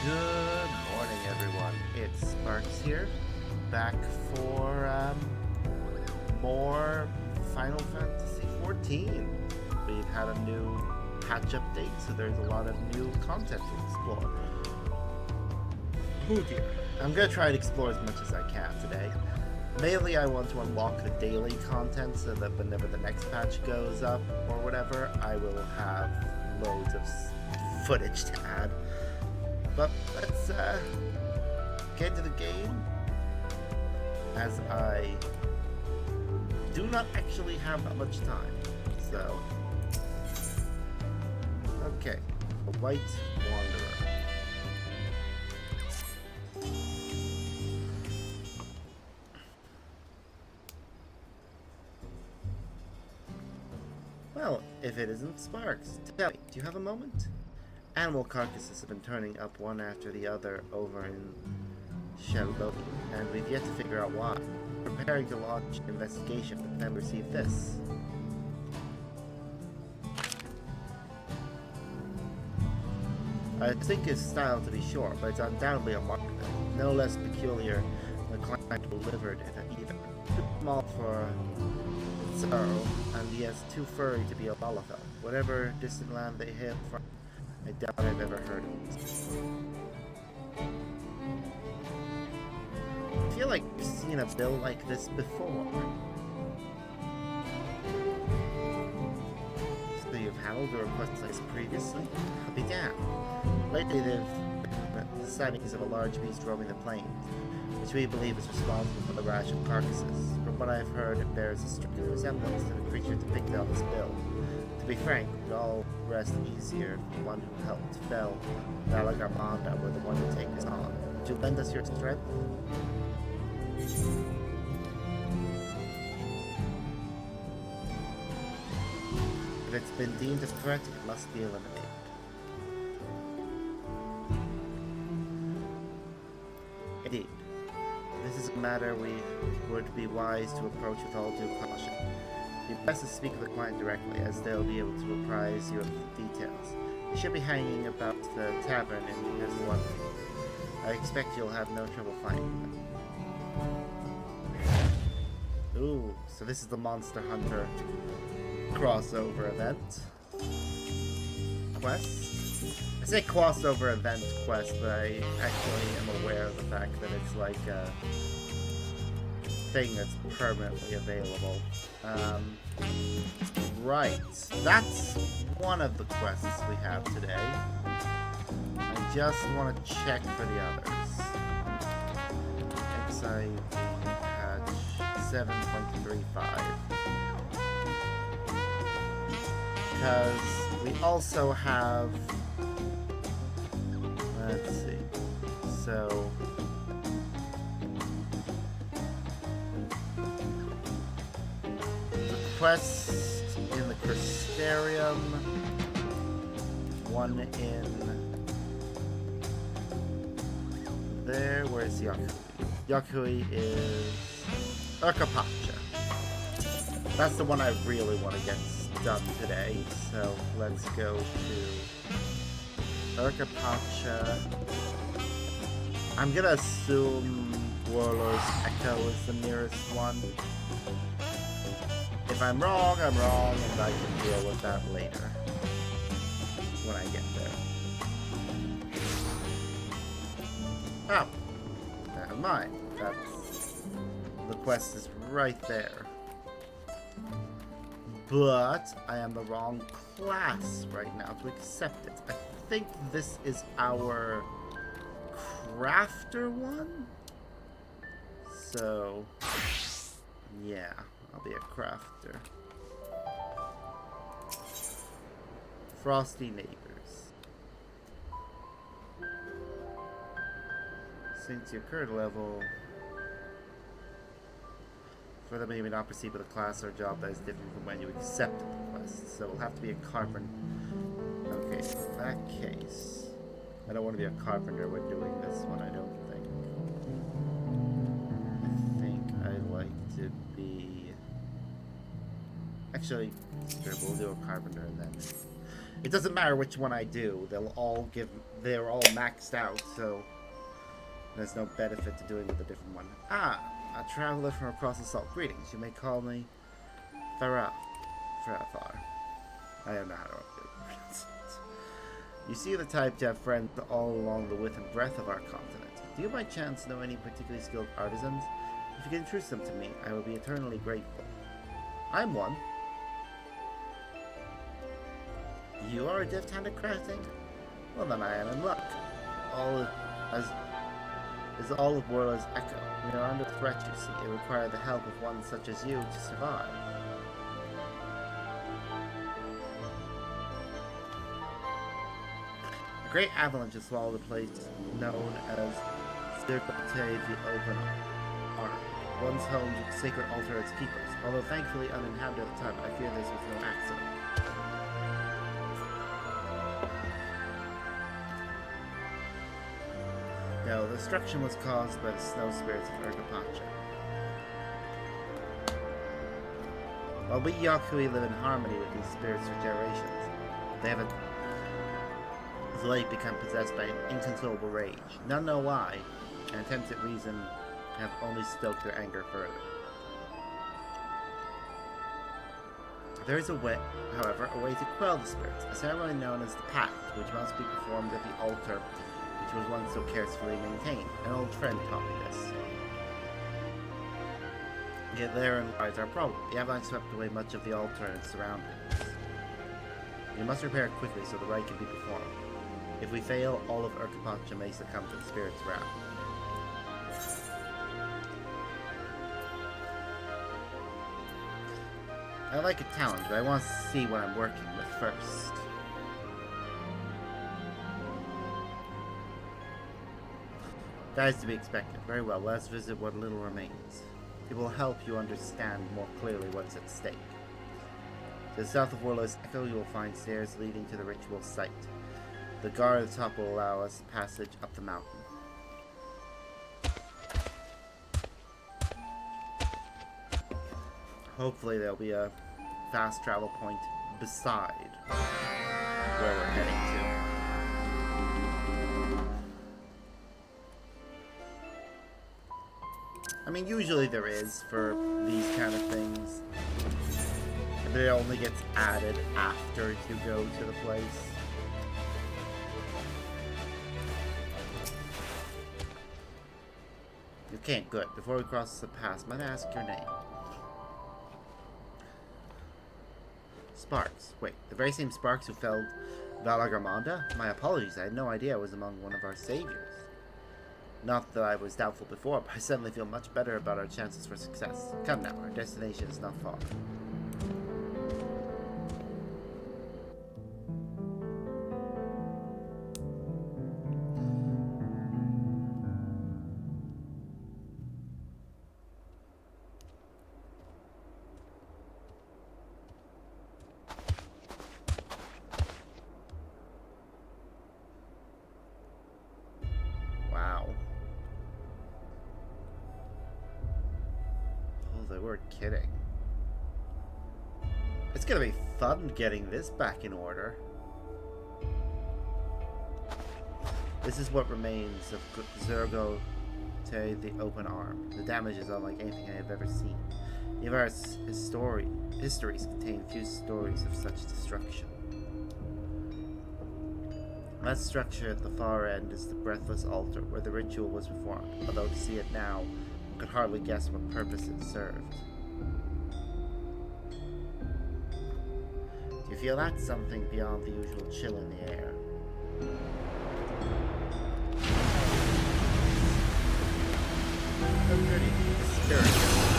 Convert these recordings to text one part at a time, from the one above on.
Good morning, everyone. It's Sparks here, back for more Final Fantasy XIV. We've had a new patch update, so there's a lot of new content to explore. Oh dear. I'm gonna try to explore as much as I can today. Mainly, I want to unlock the daily content so that whenever the next patch goes up or whatever, I will have loads of footage to add. But let's get into the game, as I do not actually have that much time. So, okay, a White Wanderer. Well, if it isn't Sparks, tell me, do you have a moment? Animal carcasses have been turning up one after the other over in Shadowbelt, and we've yet to figure out why. Preparing to launch an investigation, but then receive this. I think his style, to be sure, but it's undoubtedly a mark no less peculiar than the client delivered it either. Too small for sorrow, and yet too furry to be a Lalafell. Whatever distant land they hail from, I doubt I've ever heard of this. I feel like I've seen a bill like this before. So you've handled the request like previously? I'll be damned. Lately they've been sightings of a large beast roaming the plains, which we believe is responsible for the rash of carcasses. From what I've heard, it bears a striking resemblance to the creature depicted on this bill. To be frank, we'd all rest easier if the one who helped fell, Valagarmanda, were the one to take us on. Would you lend us your strength? If it's been deemed a threat, it must be eliminated. Indeed. This is a matter we would be wise to approach with all due caution. It'd be best to speak with the client directly, as they'll be able to apprise you of the details. You should be hanging about the tavern in Here's the One. I expect you'll have no trouble finding them. Ooh, so this is the Monster Hunter crossover event. Quest? I say crossover event quest, but I actually am aware of the fact that it's like a thing that's permanently available. Right, that's one of the quests we have today. I just want to check for the others. XIV patch 7.35. Because we also have, let's see, so the quest in the Crystarium, one in there. Where's Yakui? Yakui is Urkapacha. That's the one I really want to get done today, so let's go to Urkapacha. I'm gonna assume Warlord's Echo is the nearest one. If I'm wrong, I'm wrong, and I can deal with that later when I get there. Oh, never mind. That's the quest is right there. But I am the wrong class right now to accept it. I think this is our crafter one. So, yeah, I'll be a crafter. Frosty Neighbors. Since your current level, further may not proceed with a class or job that is different from when you accepted the quest, so it'll have to be a carpenter. Okay, so in that case, I don't want to be a carpenter when doing this one, I don't think. I think I'd like to be... Actually, sure, we'll do a carpenter and then It doesn't matter which one I do. They're all maxed out, so there's no benefit to doing with a different one. Ah, a traveler from across the salt. Greetings. You may call me Farah. I don't know how to pronounce it. You see the type to have friends all along the width and breadth of our continent. Do you by chance know any particularly skilled artisans? If you can introduce them to me, I will be eternally grateful. I'm one. You are adept hand at crafting? Well then I am in luck. All of Warlow's echo. We are under threat, you see. It requires the help of one such as you to survive. A great avalanche has swallowed the place known as XIV the Open Arm. Once home to the sacred altar its keepers. Although thankfully uninhabited at the time, I fear this was no accident. No, the destruction was caused by the snow spirits of Urgapacha. While we Yakui live in harmony with these spirits for generations, they have of late become possessed by an inconsolable rage. None know why, and attempts at reason have only stoked their anger further. There is a way, however, a way to quell the spirits, a ceremony known as the Pact, which must be performed at the altar which was once so carefully maintained. An old friend taught me this. Yet therein lies our problem. The avalanche swept away much of the altar and its surroundings. We must repair it quickly so the rite can be performed. If we fail, all of Urgapacha may succumb to the spirit's wrath. I like a challenge, but I want to see what I'm working with first. That is to be expected. Very well, let's visit what little remains. It will help you understand more clearly what's at stake. To the south of Warlow's Echo, you will find stairs leading to the ritual site. The guard at the top will allow us passage up the mountain. Hopefully there'll be a fast travel point beside where we're heading to. I mean, usually there is for these kind of things. But it only gets added after you go to the place. Okay, good. Before we cross the pass, might I ask your name? Sparks. Wait, the very same Sparks who felled Valagarmonda? My apologies, I had no idea I was among one of our saviors. Not that I was doubtful before, but I suddenly feel much better about our chances for success. Come now, our destination is not far. They weren't kidding. It's gonna be fun getting this back in order. This is what remains of Zergo to the Open Arm. The damage is unlike anything I have ever seen. Yvar's histories contain few stories of such destruction. That structure at the far end is the Breathless Altar, where the ritual was performed, although to see it now, could hardly guess what purpose it served. Do you feel that? Something beyond the usual chill in the air? So pretty. Spiritual.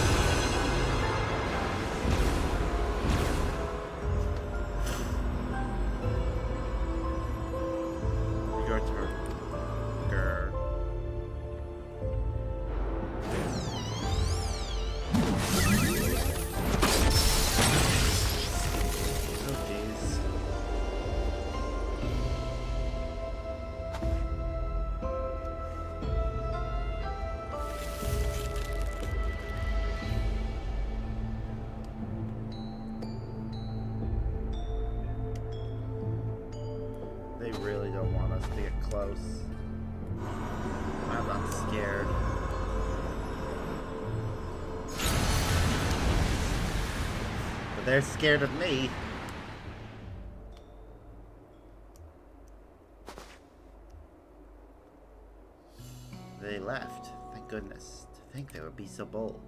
Your turn. Grr. close. I'm not scared. But they're scared of me. They left. Thank goodness. To think they would be so bold.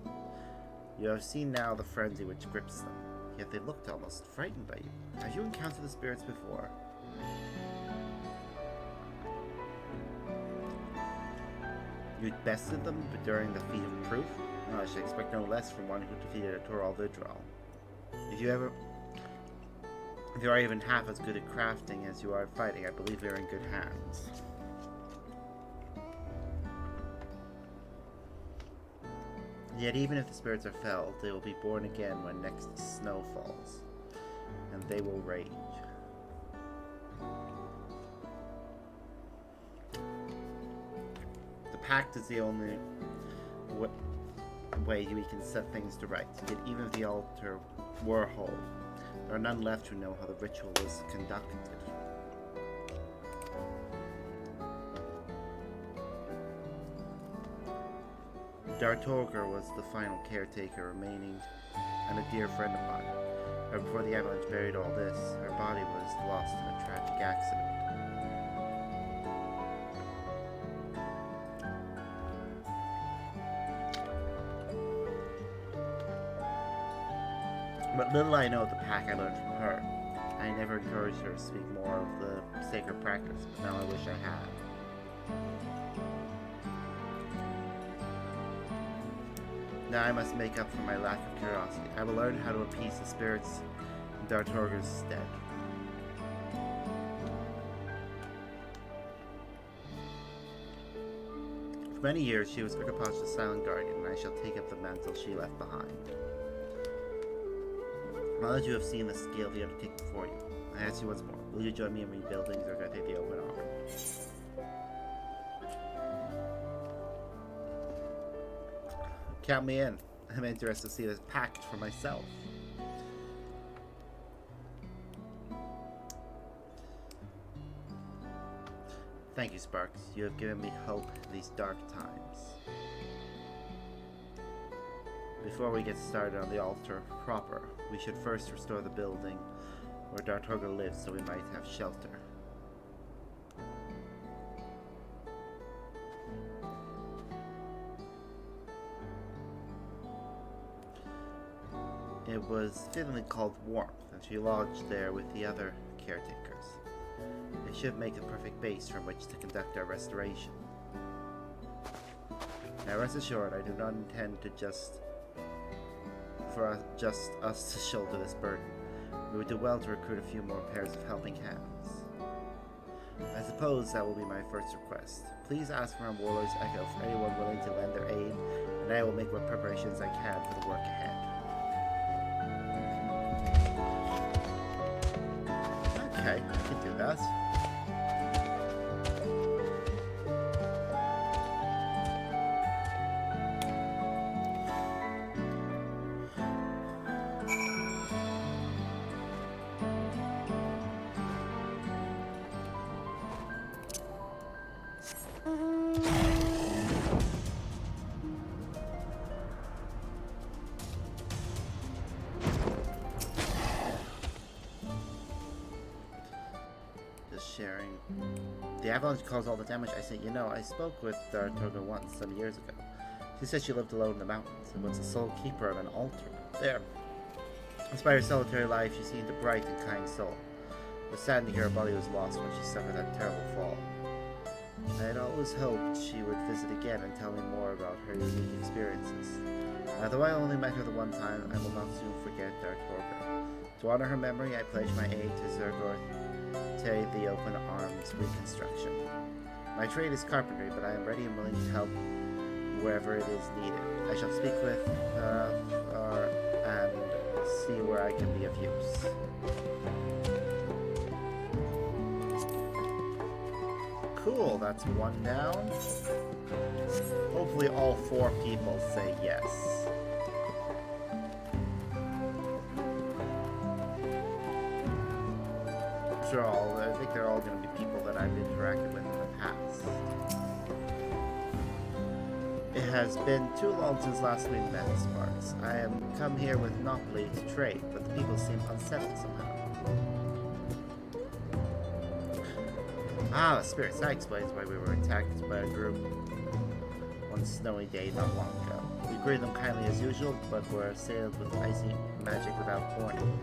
You have seen now the frenzy which grips them. Yet they looked almost frightened by you. Have you encountered the spirits before? You bested them during the feat of proof? No, I should expect no less from one who defeated a Dawntrail Hildibrand. If you are even half as good at crafting as you are at fighting, I believe we are in good hands. Yet even if the spirits are felled, they will be born again when next snow falls, and they will rage. The pact is the only way we can set things to rights. Yet even if the altar were whole, there are none left who know how the ritual was conducted. Dawntrail was the final caretaker remaining and a dear friend of mine. But before the avalanche buried all this, her body was lost in a tragic accident. But little I know of the pack I learned from her. I never encouraged her to speak more of the sacred practice, but now I wish I had. Now I must make up for my lack of curiosity. I will learn how to appease the spirits in Dawntrail's stead. For many years she was Urkapash's silent guardian, and I shall take up the mantle she left behind. Now that you have seen the scale of the undertaking before you, I ask you once more, will you join me in rebuilding, or can I take the open arm? Count me in. I'm interested to see this pact for myself. Thank you, Sparks. You have given me hope in these dark times. Before we get started on the altar proper, we should first restore the building where Dawntrail lives so we might have shelter. It was fittingly called Warmth, and she lodged there with the other caretakers. It should make a perfect base from which to conduct our restoration. Now rest assured, I do not intend to just us to shoulder this burden. We would do well to recruit a few more pairs of helping hands. I suppose that will be my first request. Please ask from our Warlord's Echo for anyone willing to lend their aid, and I will make what preparations I can for the work ahead. Okay, I can do that. Sharing. The avalanche caused all the damage. I said, I spoke with Dawntrail once, some years ago. She said she lived alone in the mountains and was the sole keeper of an altar. There. Despite her solitary life, she seemed a bright and kind soul. It was sad to hear her body was lost when she suffered that terrible fall. I had always hoped she would visit again and tell me more about her unique experiences. Though I only met her the one time, I will not soon forget Dawntrail. To honor her memory, I pledge my aid to Zergorth the Open Arms reconstruction. My trade is carpentry, but I am ready and willing to help wherever it is needed. I shall speak with her and see where I can be of use. Cool, that's one down. Hopefully all 4 people say yes. After all, I think they're all going to be people that I've interacted with in the has been too long since last we met, Sparks. I am come here with Monopoly to trade, but the people seem unsettled somehow. Ah, the spirits. That explains why we were attacked by a group one snowy day not long ago. We greeted them kindly as usual, but were assailed with icy magic without warning.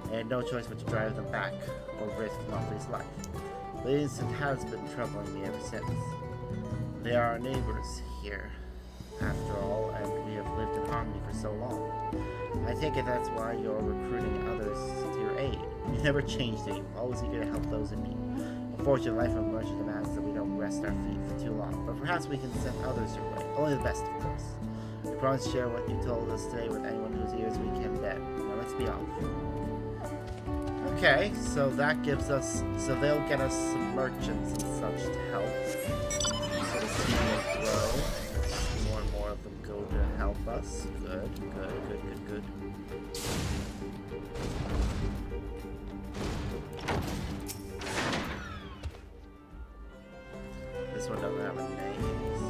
I had no choice but to drive them back, or risk Monopoly's life. The incident has been troubling me ever since. They are our neighbors here, after all, and we have lived in harmony for so long. I take it that's why you're recruiting others to your aid. You never changed, do you? Always eager to help those in need. Unfortunately, life of a merchant demands that we don't rest our feet for too long, but perhaps we can send others your way. Only the best, of course. We promise to share what you told us today with anyone whose ears we can bend. Now let's be off. Okay, so that gives us, so they'll get us some merchants and such to help. So the team will grow. More and more of them go to help us. Good. This one doesn't have a name. So.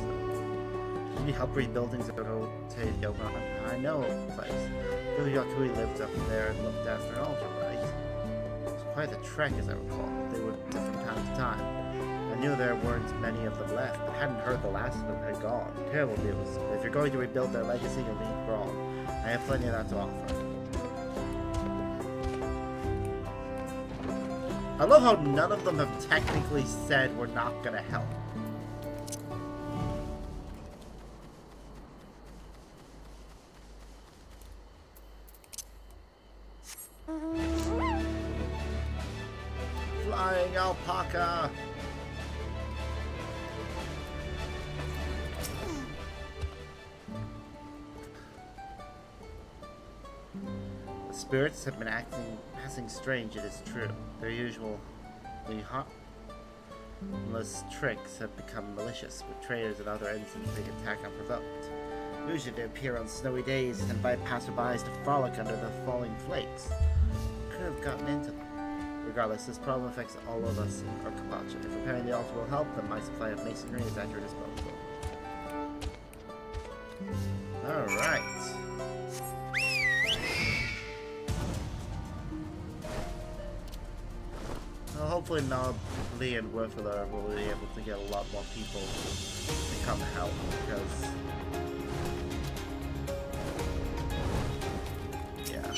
Can you help read buildings that go to Yoga? I know a place. Billy Yakui lived up there and looked after an altar, right? It was quite a trek, as I recall. They would visit from time to time. I knew there weren't many of them left, but hadn't heard the last of them had gone. Terrible news. If you're going to rebuild their legacy, you'll be wrong. I have plenty of that to offer. I love how none of them have technically said we're not gonna help. Flying alpaca! The spirits have been passing strange, it is true. Their usually harmless tricks have become malicious, with traders and other innocents they attack unprovoked. Usually they appear on snowy days and invite passerbys to frolic under the falling flakes. Could have gotten into them. Regardless, this problem affects all of us in Urkapacha. If repairing the altar will help, then my supply of masonry is at your disposal. Alright. Well, hopefully Nobly and Werfler will be able to get a lot more people to come help, because... yeah.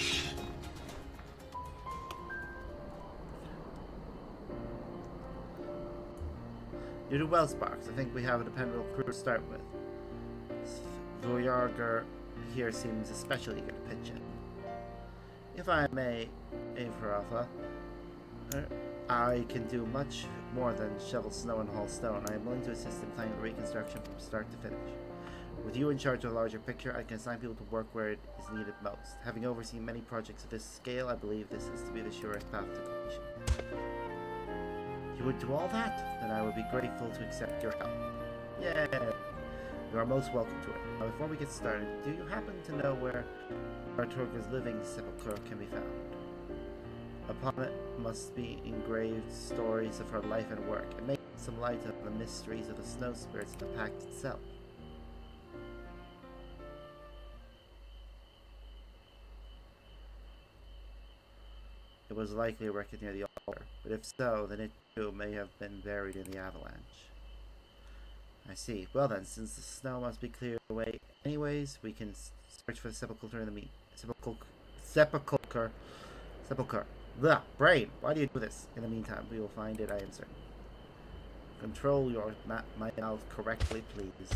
You do well, Sparks. I think we have a dependable crew to start with. Voyarger here seems especially good to pitch in. If I may, Avrafa, I can do much more than shovel snow and haul stone. I am willing to assist in planning the reconstruction from start to finish. With you in charge of the larger picture, I can assign people to work where it is needed most. Having overseen many projects of this scale, I believe this is to be the surest path to completion. You would do all that? Then I would be grateful to accept your help. Yeah, you are most welcome to it. Now, before we get started, do you happen to know where Artorga's living sepulchre can be found? Upon it must be engraved stories of her life and work, and make some light of the mysteries of the snow spirits of the pact itself. It was likely erected near the altar, but if so, then it too may have been buried in the avalanche. I see. Well then, since the snow must be cleared away anyways, we can search for the sepulchre in the sepulchre. Blah, brain, why do you do this? In the meantime, we will find it, I am certain. Control your my mouth correctly, please.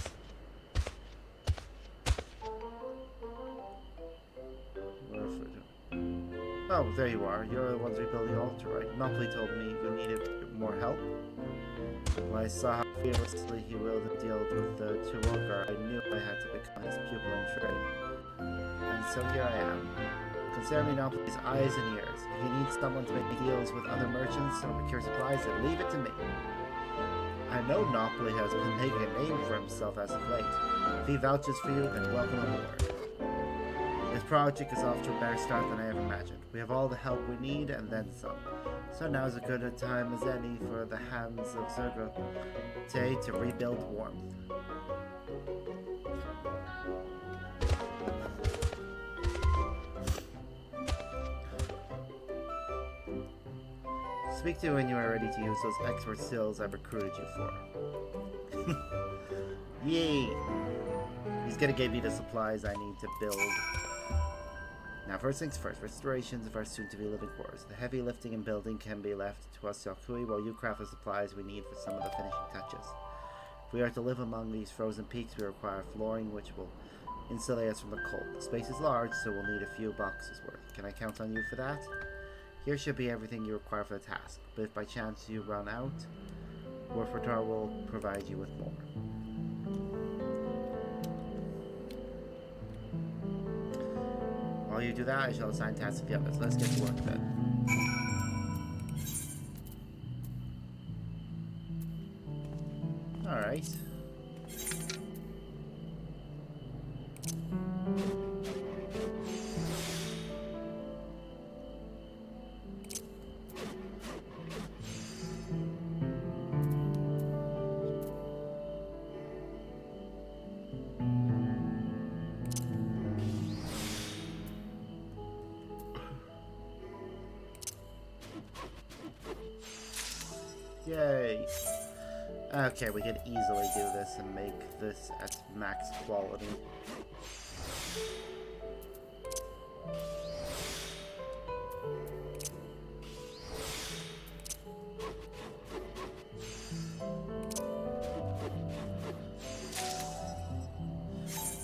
Oh, there you are. You're the ones rebuilding the altar, right? Monopoly told me you needed more help. When I saw how fearlessly he willed to deal with the Chihuahua, I knew I had to become his pupil in trade. And so here I am. Consider me Monopoly's eyes and ears. If you need someone to make deals with other merchants or procure supplies, then leave it to me. I know Monopoly has been making a name for himself as of late. If he vouches for you, then welcome aboard. This project is off to a better start than I ever imagined. We have all the help we need and then some. So now is as good a time as any for the hands of Zergo to rebuild warmth. Speak to me when you are ready to use those expert skills I recruited you for. Yay! He's gonna give me the supplies I need to build. Now, first things first, restorations of our soon-to-be living quarters. The heavy lifting and building can be left to us Yakui, while you craft the supplies we need for some of the finishing touches. If we are to live among these frozen peaks, we require flooring which will insulate us from the cold. The space is large, so we'll need a few boxes worth. Can I count on you for that? Here should be everything you require for the task, but if by chance you run out, Warfortar will provide you with more. While you do that, I shall assign tasks to the others. Let's get to work then. Alright. Yay! Okay, we can easily do this and make this at max quality.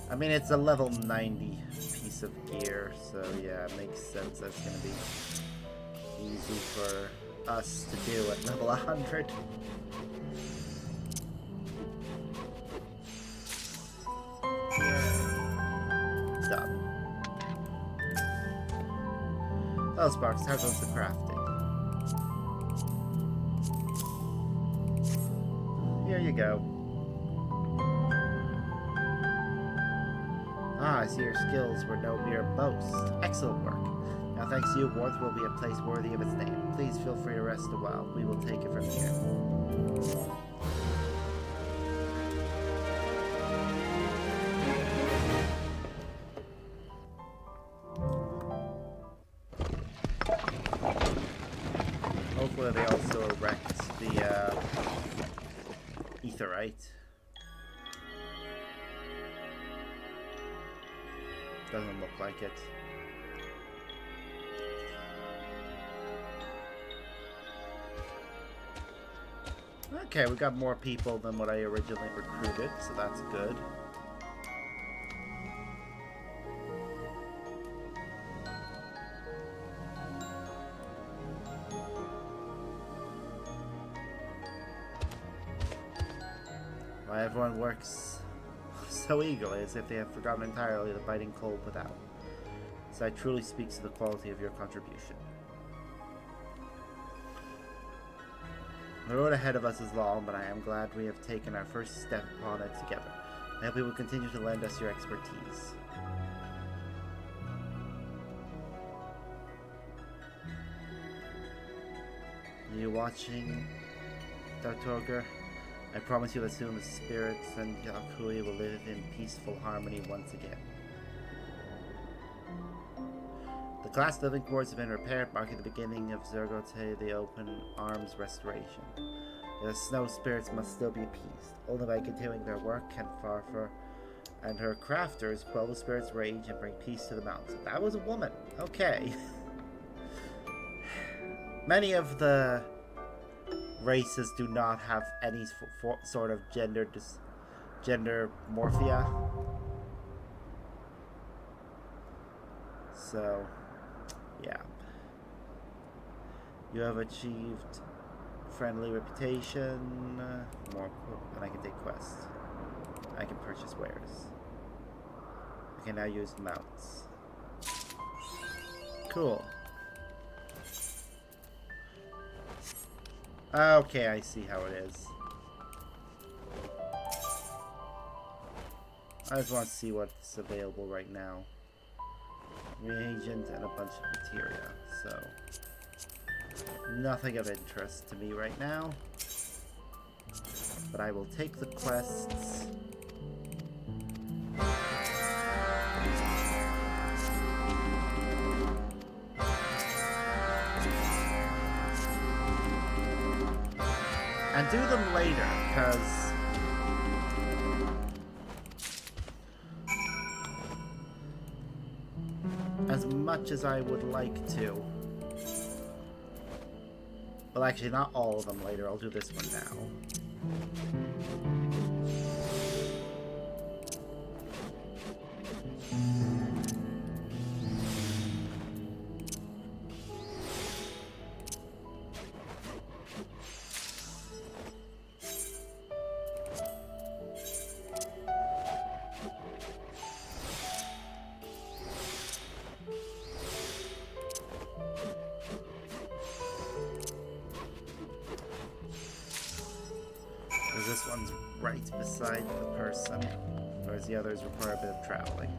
I mean, it's a level 90 piece of gear, so yeah, it makes sense that's gonna be easy for us to do at level 100. Done. Oh, Sparks, how goes the crafting? Here you go. Ah, I see your skills were no mere boast. Excellent work. Now, thanks to you, Warth will be a place worthy of its name. Please feel free to rest a while. We will take it from here. Hopefully they also erect the etherite. Doesn't look like it. Okay, we got more people than what I originally recruited, so that's good. Why everyone works so eagerly, as if they have forgotten entirely the biting cold without. So that truly speaks to the quality of your contribution. The road ahead of us is long, but I am glad we have taken our first step upon it together. I hope you will continue to lend us your expertise. Are you watching, Dautorger? I promise you that soon the spirits and Yakui will live in peaceful harmony once again. The glass living quarters have been repaired, marking the beginning of Zergote, the open arms restoration. The snow spirits must still be appeased. Only by continuing their work can Farfar and her crafters quell the spirits' rage and bring peace to the mountains. That was a woman. Okay. Many of the races do not have any sort of gender morphia. So, yeah. You have achieved friendly reputation. More, and I can take quests. I can purchase wares. I can now use mounts. Cool. Okay, I see how it is. I just want to see what's available right now. Reagent and a bunch of materia, so nothing of interest to me right now. But I will take the quests. I'll do them later, because... as much as I would like to... well, actually, not all of them later. I'll do this one now. This one's right beside the person, whereas the others require a bit of traveling.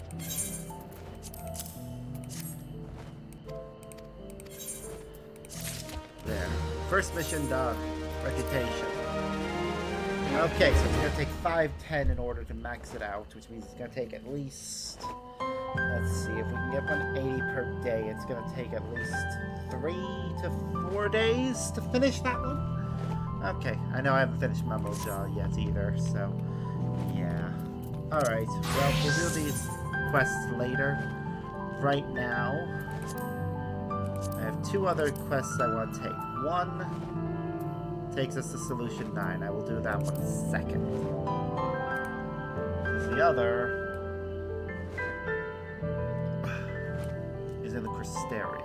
There. First mission done. Reputation. Okay, so it's going to take 510 in order to max it out, which means it's going to take at least... let's see, if we can get 180 per day, it's going to take at least 3 to 4 days to finish that one. Okay, I know I haven't finished Mumble Jaw yet either, so yeah. Alright, well, we'll do these quests later. Right now, I have 2 other quests I want to take. One takes us to Solution 9. I will do that one second. The other is in the Crystarium.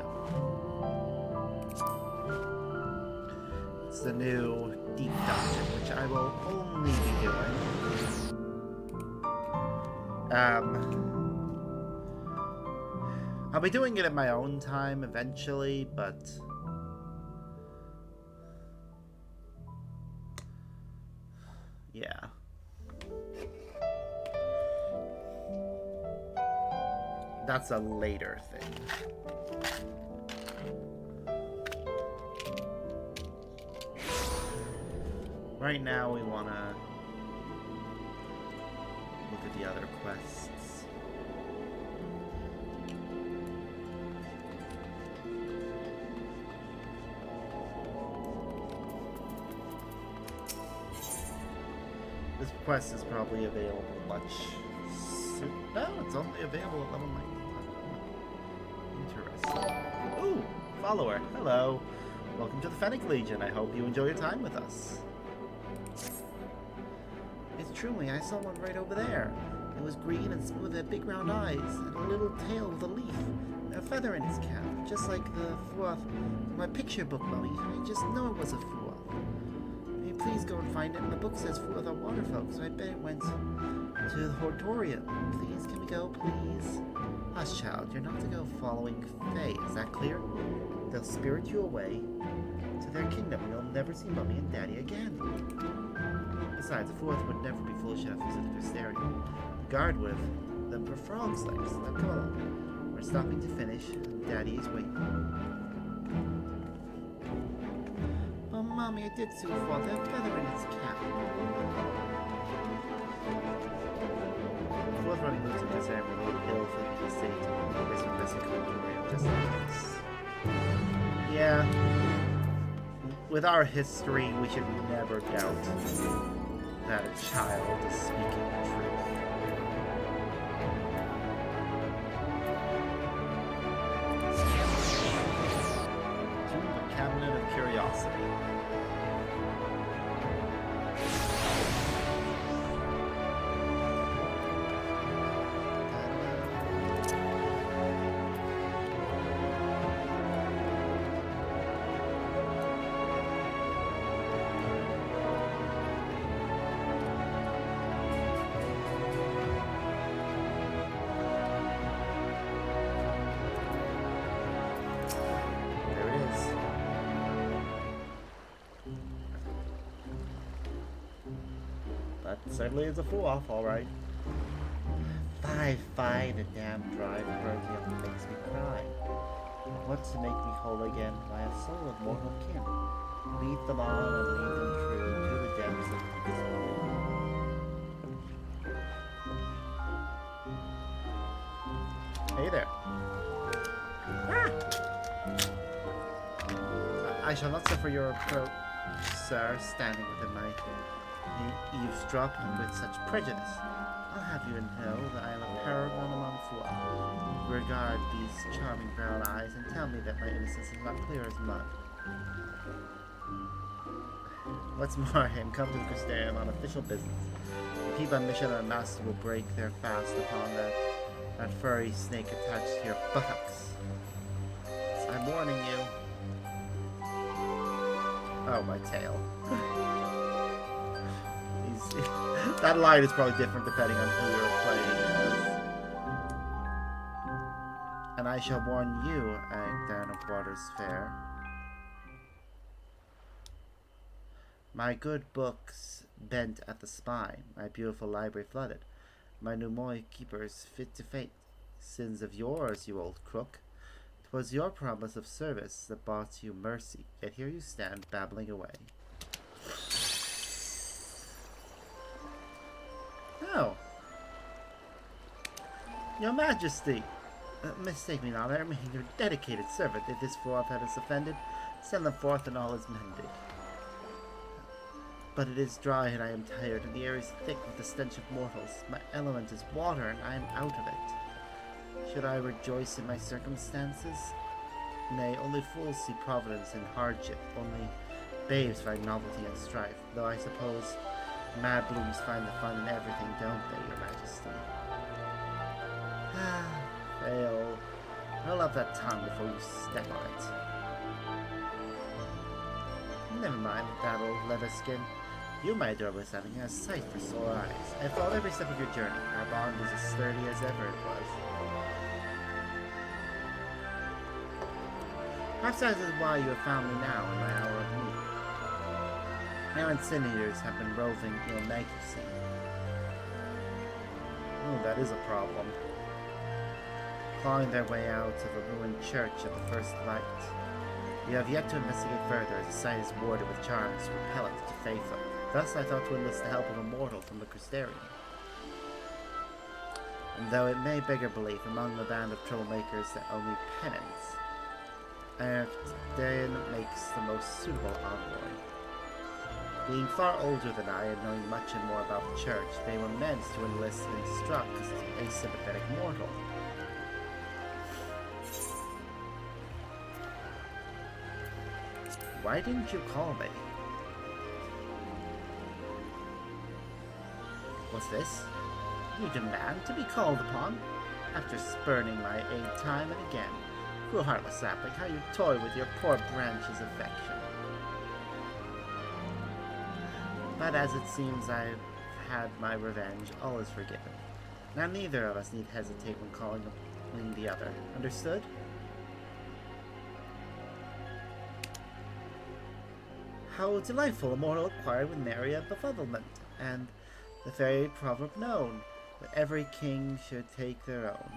The new deep dungeon, which I will only be doing. I'll be doing it at my own time eventually, but yeah. That's a later thing. Right now, we want to look at the other quests. This quest is probably available much soon. No, it's only available at level 91. Interesting. Ooh, follower. Hello. Welcome to the Fennec Legion. I hope you enjoy your time with us. It's truly, I saw one right over there. It was green and smooth, had big round eyes, and a little tail with a leaf, and a feather in its cap, just like the Fuoth from my picture book, Mummy. I just know it was a Fuoth. May you please go and find it? My book says Fuoth are waterfolk, so I bet it went to the Hortorium. Please, can we go, please? Hush, child, you're not to go following Fae, is that clear? They'll spirit you away to their kingdom, and you'll never see Mummy and Daddy again. Besides, the Fuoth would never be foolish enough to visit the Crystarium. The guard would have them for frog's legs. Now come along. We're stopping to finish, and Daddy is waiting. Oh, Mommy, I did see a Fuoth. That feather in its cap. The Fuoth running loose in this area will load ill for the city to this from this Hortorium, just like this. Yeah. With our history, we should never doubt that a child is speaking the truth. To the Cabinet of Curiosity. Certainly is a Fuoth, alright. Fie, the damn drive Bertium makes me cry. What to make me whole again? Why, a soul of mortal kin. Lead them on and lead them true to the depths of peace. Hey there. Ah! I shall not suffer your approach. sir, standing within my eavesdrop with such prejudice. I'll have you know that I am a paragon among four. Regard these charming brown eyes and tell me that my innocence is not clear as mud. What's more, I am come to the Crystarium on official business. The people on mission on Master will break their fast upon that furry snake attached to your buttocks. So I'm warning you. Oh, my tail. That line is probably different depending on who you're playing as. And I shall warn you, Agdan of Waters Fair. My good books bent at the spine, my beautiful library flooded, my Numoy keepers fit to fate. Sins of yours, you old crook. 'Twas your promise of service that brought you mercy, yet here you stand babbling away. Oh. Your Majesty! Mistake me not, I remain your dedicated servant. If this fourth head is offended, send them forth and all is mended. But it is dry and I am tired, and the air is thick with the stench of mortals. My element is water, and I am out of it. Should I rejoice in my circumstances? Nay, only fools see providence in hardship, only babes find novelty in strife, though I suppose mad blooms find the fun in everything, don't they, Your Majesty? Ah, fail. Roll up that tongue before you step on it. Never mind that old leather skin. You, my adorable son, have a sight for sore eyes. I followed every step of your journey. Our bond is as sturdy as ever it was. Perhaps that is why you have found me now in my hour of need. Now incindiators have been roving ill-night, you see. Oh, that is a problem. Clawing their way out of a ruined church at the first light. You have yet to investigate further, as the site is warded with charms repellent to faithful. Thus I thought to enlist the help of a mortal from the Crystarium. And though it may beggar belief, among the band of troublemakers that only penance, Archdane makes the most suitable envoy. Being far older than I and knowing much and more about the church, they were meant to enlist and instruct a sympathetic mortal. Why didn't you call me? What's this? You demand to be called upon? After spurning my aid time and again. Cruel heartless sapling, how you toy with your poor branch's affection. But as it seems I've had my revenge, all is forgiven. Now neither of us need hesitate when calling the other. Understood? How delightful a mortal acquired with nary a befuddlement, and the very proverb known, that every king should take their own.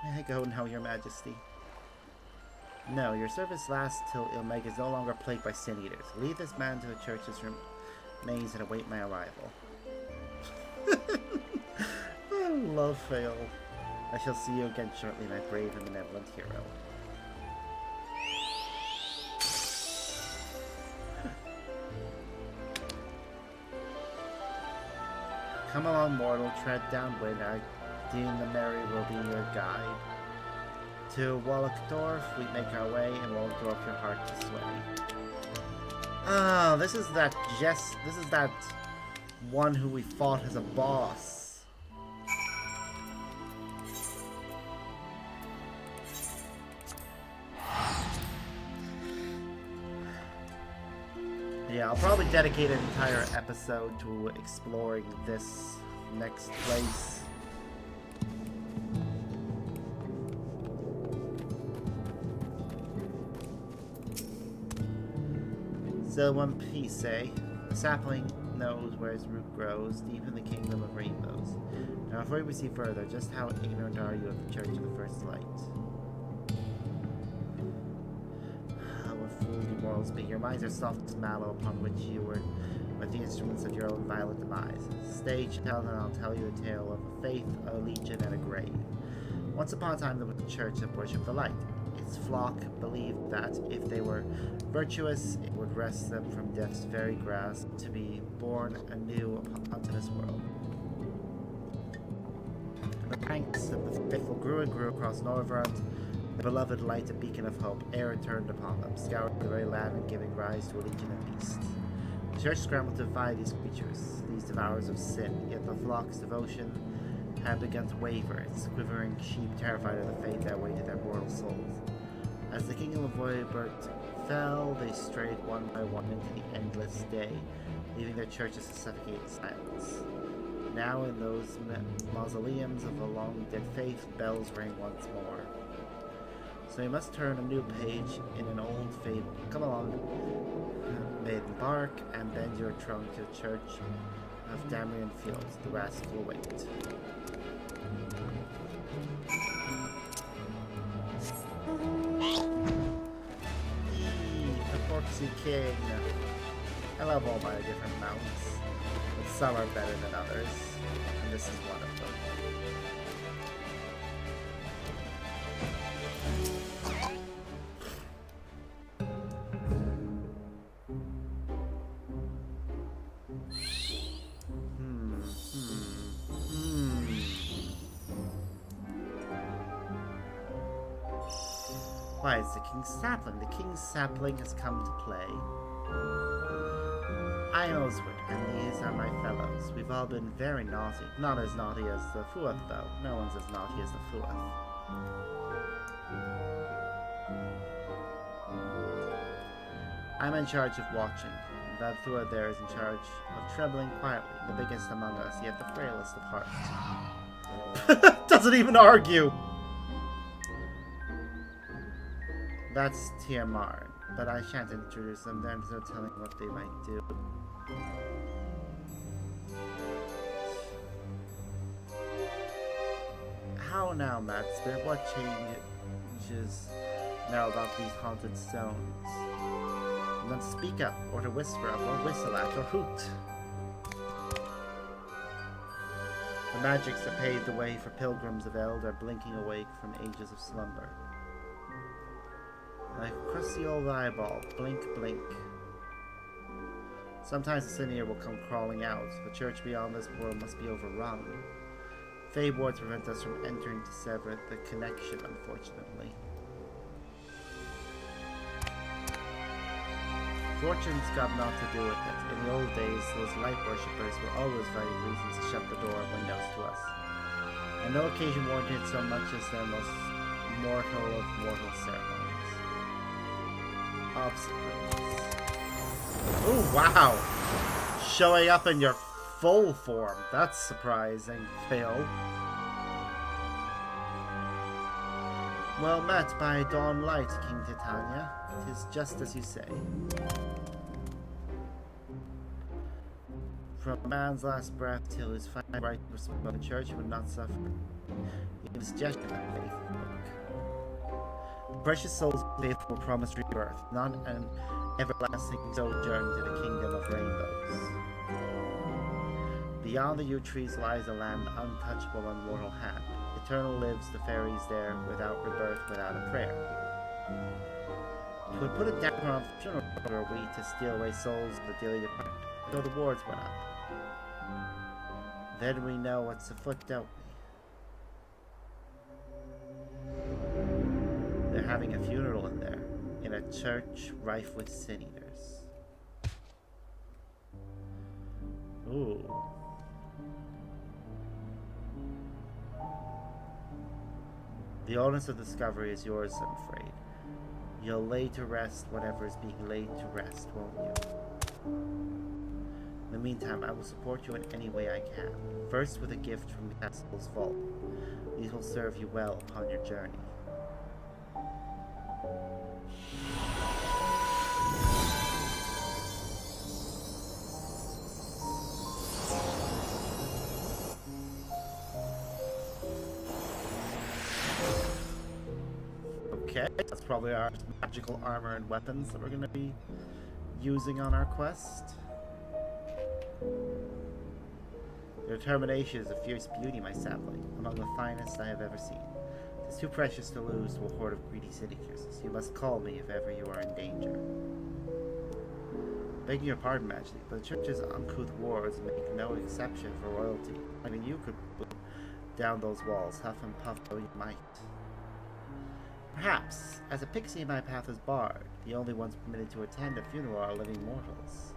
May I go now, Your Majesty? No, your service lasts till Ilmeg is no longer plagued by sin eaters. Lead this man to the church's remains and await my arrival. I love Fail. I shall see you again shortly, my brave and benevolent hero. Come along, mortal, tread downwind. I deem the merry will be your guide. To Wallachdorf we make our way, and Wallachdorf your heart to sway. Ah, this is that one who we fought as a boss. Yeah, I'll probably dedicate an entire episode to exploring this next place. Still one piece, eh? The sapling knows where his root grows, deep in the kingdom of rainbows. Now before we proceed further, just how ignorant are you of the Church of the First Light? What fools you mortals be. Your minds are soft as mallow upon which you were with the instruments of your own violent demise. Stay child and I'll tell you a tale of a faith, a legion, and a grave. Once upon a time there was a church that worshipped the light. Its flock believed that if they were virtuous, it would wrest them from death's very grasp to be born anew unto this world. The ranks of the faithful grew and grew across Norvrand, the beloved light, a beacon of hope, ere it turned upon them, scouring the very land and giving rise to a legion of beasts. The church scrambled to defy these creatures, these devourers of sin, yet the flock's devotion had begun to waver, its quivering sheep terrified of the fate that awaited their mortal souls. As the kingdom of Voivert fell, they strayed one by one into the endless day, leaving their churches to suffocate in silence. Now in those mausoleums of the long-dead faith, bells rang once more. So you must turn a new page in an old fable. Come along, maiden bark, and bend your trunk to the church of Damrian Fields. The rascal will wait. The Porksy King. I love all my different mounts, but some are better than others, and this is one of them. Why, it's the King's Sapling. The King's Sapling has come to play. I am Oswald, and these are my fellows. We've all been very naughty. Not as naughty as the Fuath, though. No one's as naughty as the Fuath. I'm in charge of watching. That Fuath there is in charge of trembling quietly, the biggest among us, yet the frailest of heart. Doesn't even argue! That's Tiamarn, but I shan't introduce them. There's no telling what they might do. How now, Madspit? What changes now about these haunted stones? None to speak up, or to whisper of, or whistle at, or hoot. The magics that paved the way for pilgrims of Eld are blinking awake from ages of slumber. Like a crusty old eyeball, blink, blink. Sometimes the sinier will come crawling out. The church beyond this world must be overrun. Fey wards prevent us from entering to sever the connection, unfortunately. Fortune's got naught to do with it. In the old days, those light worshippers were always finding reasons to shut the door and windows to us. And no occasion warranted so much as their most mortal of mortal ceremonies. Obstacles. Oh, wow! Showing up in your full form. That's surprising, Phil. Well met by dawn light, King Titania. It is just as you say. From man's last breath till his final right to smoke, the church would not suffer. Even the suggestion of faith the precious souls of the faithful were promised rebirth, not an everlasting sojourn to the kingdom of rainbows. Beyond the yew trees lies a land untouchable on mortal hand. Eternal lives the fairies there, without rebirth, without a prayer. It would put a damper on funeral were we to steal away souls of the dearly departed, though the wards went up. Then we know what's afoot, don't we? They're having a funeral in there, in a church rife with sin eaters. Ooh. The onus of discovery is yours, I'm afraid. You'll lay to rest whatever is being laid to rest, won't you? In the meantime, I will support you in any way I can. First with a gift from the castle's vault. These will serve you well upon your journey. Okay, that's probably our magical armor and weapons that we're going to be using on our quest. Your determination is a fierce beauty, my sapling, among the finest I have ever seen. It is too precious to lose to a horde of greedy city users. You must call me if ever you are in danger. Begging your pardon, Majesty, but the church's uncouth wards make no exception for royalty. I mean, you could boom down those walls, huff and puff though you might. Perhaps, as a pixie my path is barred, the only ones permitted to attend a funeral are living mortals.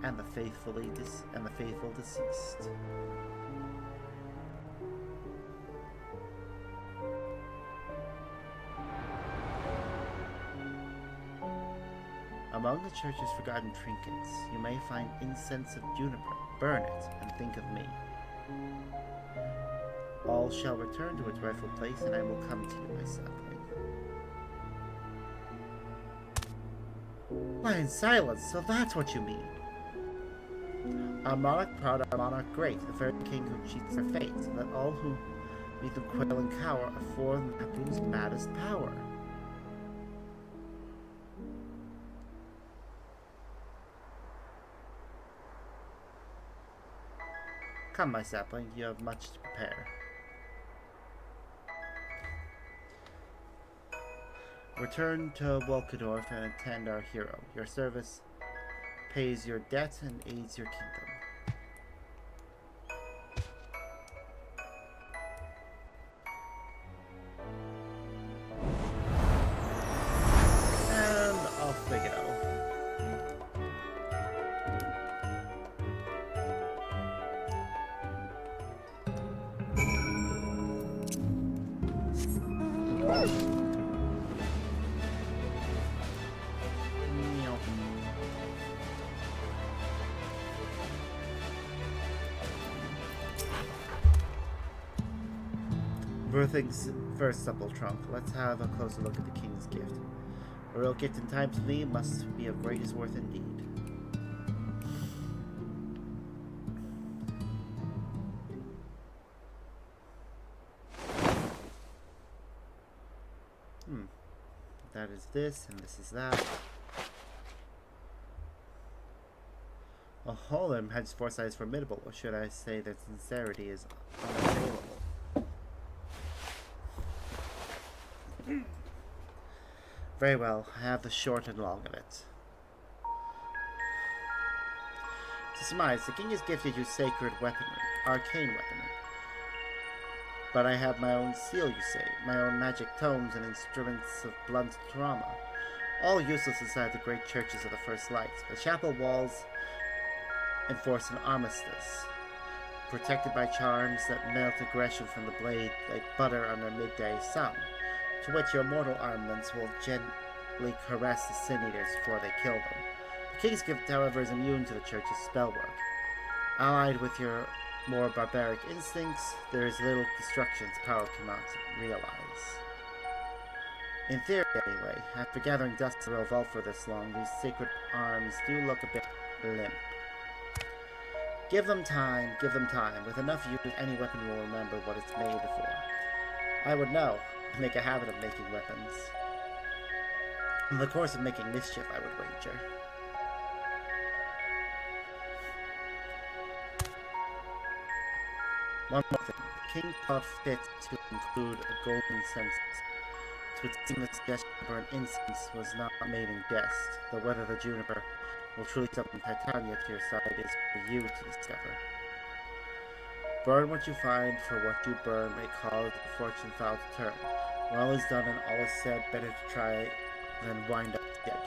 And the faithful deceased. Among the church's forgotten trinkets, you may find incense of juniper. Burn it, and think of me. All shall return to its rightful place, and I will come to you, my sapling. Lie in silence, so that's what you mean. Our monarch proud, our monarch great, the very king who cheats their fate, let all who meet them quail and cower, afore Naplu's maddest power. Come, my sapling, you have much to prepare. Return to Wolkadorf and attend our hero. Your service pays your debt and aids your kingdom. And off they go. Birthing's first supple trunk. Let's have a closer look at the king's gift. A real gift in time to me must be of greatest worth indeed. That is this, and this is that. A Holm has foresight is formidable, or should I say that sincerity is unassailable? Very well, I have the short and long of it. To surmise, the king has gifted you sacred weaponry, arcane weaponry. But I have my own seal, you say, my own magic tomes and instruments of blunt trauma, all useless inside the great churches of the First Light. The chapel walls enforce an armistice, protected by charms that melt aggression from the blade like butter under a midday sun, to which your mortal armaments will gently caress the sin-eaters before they kill them. The king's gift, however, is immune to the church's spellwork. Allied with your more barbaric instincts, there is little destruction its power cannot realize. In theory, anyway, after gathering dust to revolt for this long, these sacred arms do look a bit limp. Give them time, give them time. With enough use, any weapon will remember what it's made for. I would know. I make a habit of making weapons. In the course of making mischief, I would wager. One more thing. The king thought fit to include a golden census. To its seem the suggestion to burn incense was not made in jest, though whether the juniper will truly summon Titania to your side is for you to discover. Burn what you find, for what you burn may cause the fortune foul to turn. When all is done and all is said, better to try than wind up dead.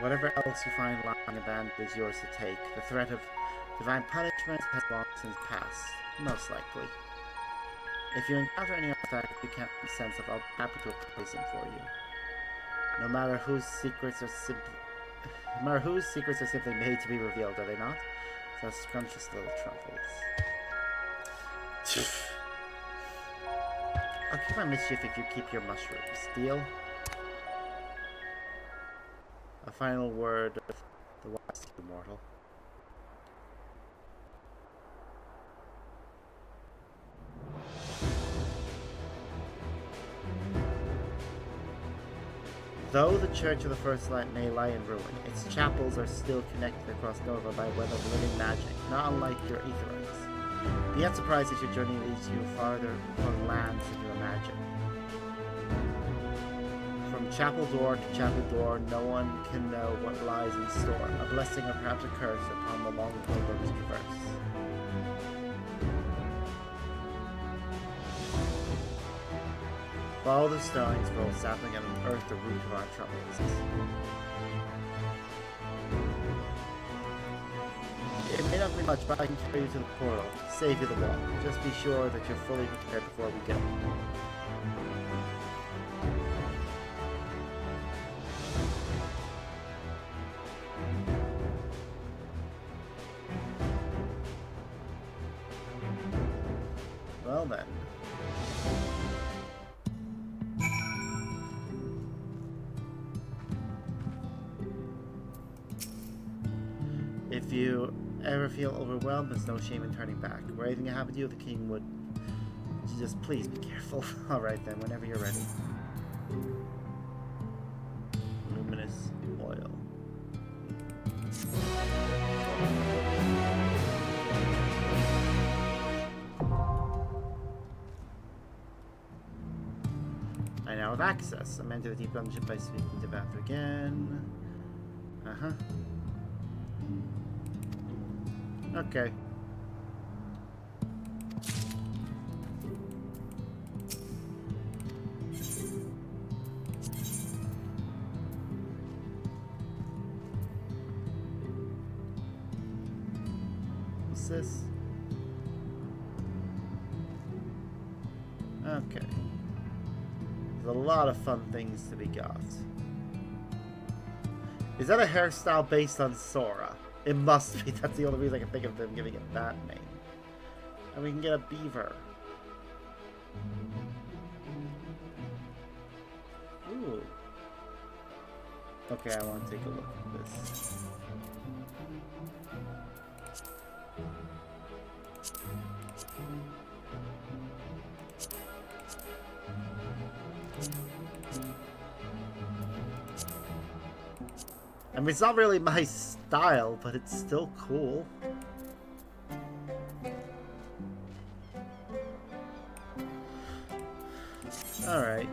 Whatever else you find lying abandoned is yours to take. The threat of divine punishment has long since passed, most likely. If you encounter any artifact you can't make sense of, I'll be happy to replace them for you. No matter whose secrets are simply made to be revealed, are they not? So scrumptious little truffles. I'll keep my mischief if you keep your mushrooms. Deal? A final word of the wise immortal. Though the Church of the First Light may lie in ruin, its chapels are still connected across Nova by a web of living magic, not unlike your Aetherites. Be not surprised if your journey leads you farther from lands than you imagine. From chapel door to chapel door, no one can know what lies in store, a blessing or perhaps a curse upon the long pilgrim's traverse. Follow the stones, roll sapling, and unearth the root of our troubles. It may not be much, but I can carry you to the portal, save you the walk. Just be sure that you're fully prepared before we go. Well then. If you ever feel overwhelmed, there's no shame in turning back. Were anything to happen to you, the king would... Just please be careful. Alright then, whenever you're ready. Luminous oil. I now have access. I'm into the deep dungeon by speaking to Vather again. Uh-huh. Okay. What's this? Okay. There's a lot of fun things to be got. Is that a hairstyle based on Sora? It must be. That's the only reason I can think of them giving it that name. And we can get a beaver. Ooh. Okay, I want to take a look at this. I mean, it's not really my style, but it's still cool. Alright.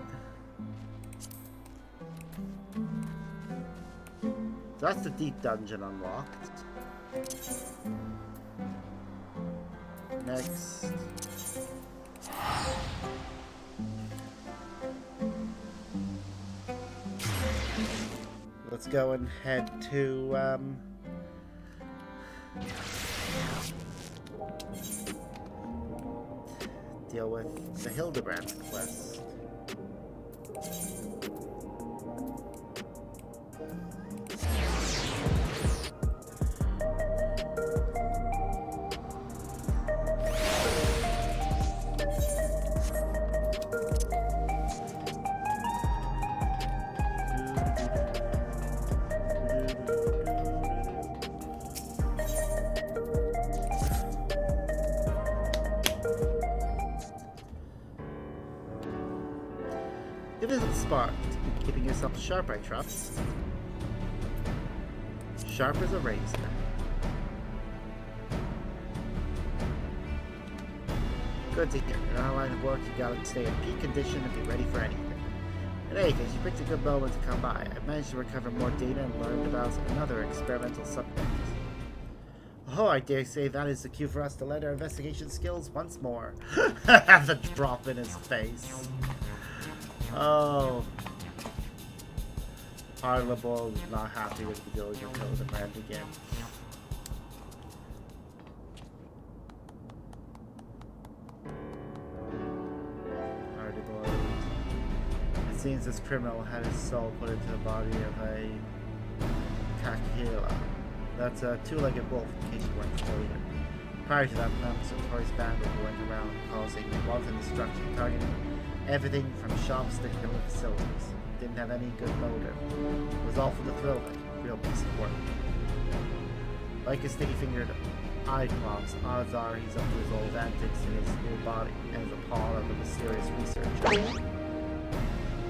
So that's the deep dungeon unlocked. Next. Let's go and head to, deal with the Hildibrand quest. It isn't sparked. Keeping yourself sharp, I trust. Sharp as a razor. Good to hear. You're on a line of work, you gotta stay in peak condition and be ready for anything. In any case, you picked a good moment to come by. I've managed to recover more data and learned about another experimental subject. Oh, I dare say that is the cue for us to let our investigation skills once more. The drop in his face. Oh. Hardiboiled is not happy with the Dillinger Hildibrand again. Hardiboiled. It seems this criminal had his soul put into the body of a Kakila. That's a two-legged wolf, in case you weren't familiar. Prior to that, members of Tori's band went around causing wanton destruction, targeting everything from shops to criminal facilities. Didn't have any good motive. It was all for the thrill of it. Real piece of work. Like his sticky-fingered eye props, odds are he's up to his old antics in his new body and is a pawn of the mysterious research.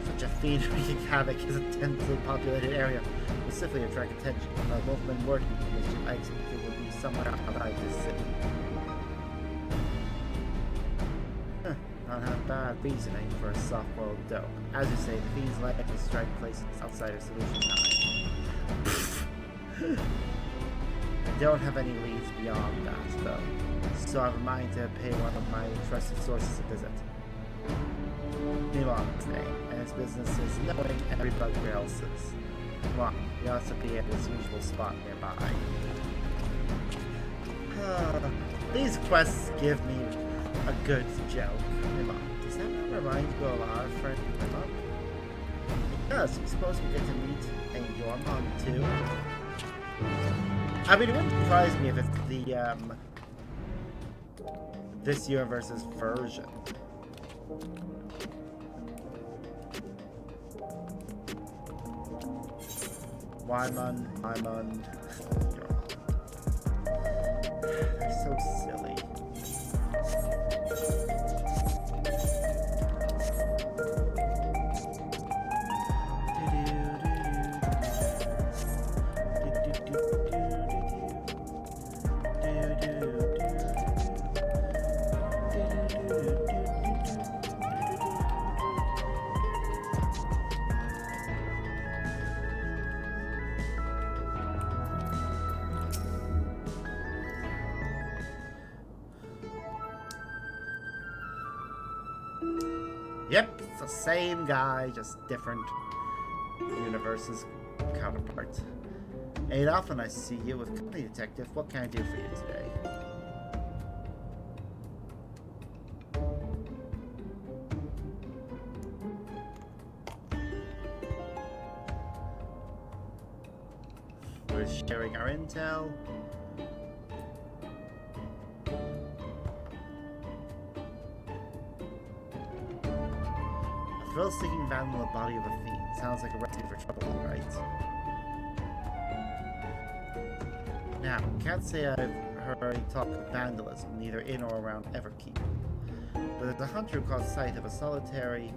So Such a fiend wreaking havoc is a densely populated area would simply attract attention. Wolfmen working in this I expect it would be somewhere outside this city. Not a bad reasoning for a soft-boiled dope. As you say, the fiend's likely strike places outside of Solution 9. I don't have any leads beyond that, though, so I have a mind to pay one of my trusted sources a visit. Milan's name, and his business is knowing every bugbear else's. Come on, he ought to be at his usual spot nearby. These quests give me a good joke. Milan, does that not remind you of our friend Milan? It does. You suppose we get to meet a Yormon too? I mean, it wouldn't surprise me if it's the, this universe's version. Wyman. They're so silly. Yep, it's the same guy, just different universes counterparts. Adolf, and I see you with Company Detective. What can I do for you today? We're sharing our intel. Thrill-seeking vandal in the body of a fiend. Sounds like a recipe for trouble, all right? Now, can't say I've heard talk of vandalism, neither in or around Everkeep. But there's a hunter who caught sight of a solitary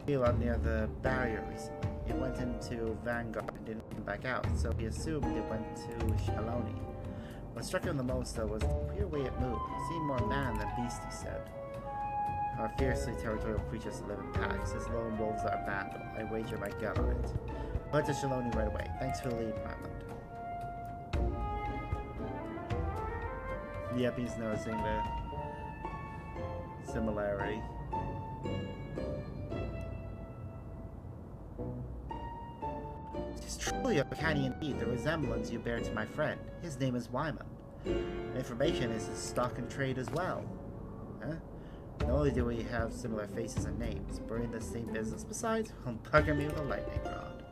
villa near the barrier recently. It went into Vanguard and didn't come back out, so he assumed it went to Shaloni. What struck him the most, though, was the queer way it moved. It seemed more man than beast, he said. Our fiercely territorial creatures live in packs. As lone wolves are vandal. I wager my gun on it. Went to Shaloni right away. Thanks for the lead, Myland. Yep, he's noticing the similarity. It's truly uncanny indeed, the resemblance you bear to my friend. His name is Wyman. Information is his stock and trade as well. Huh? Not only do we have similar faces and names, but we're in the same business besides. Don't bugger me with a lightning rod.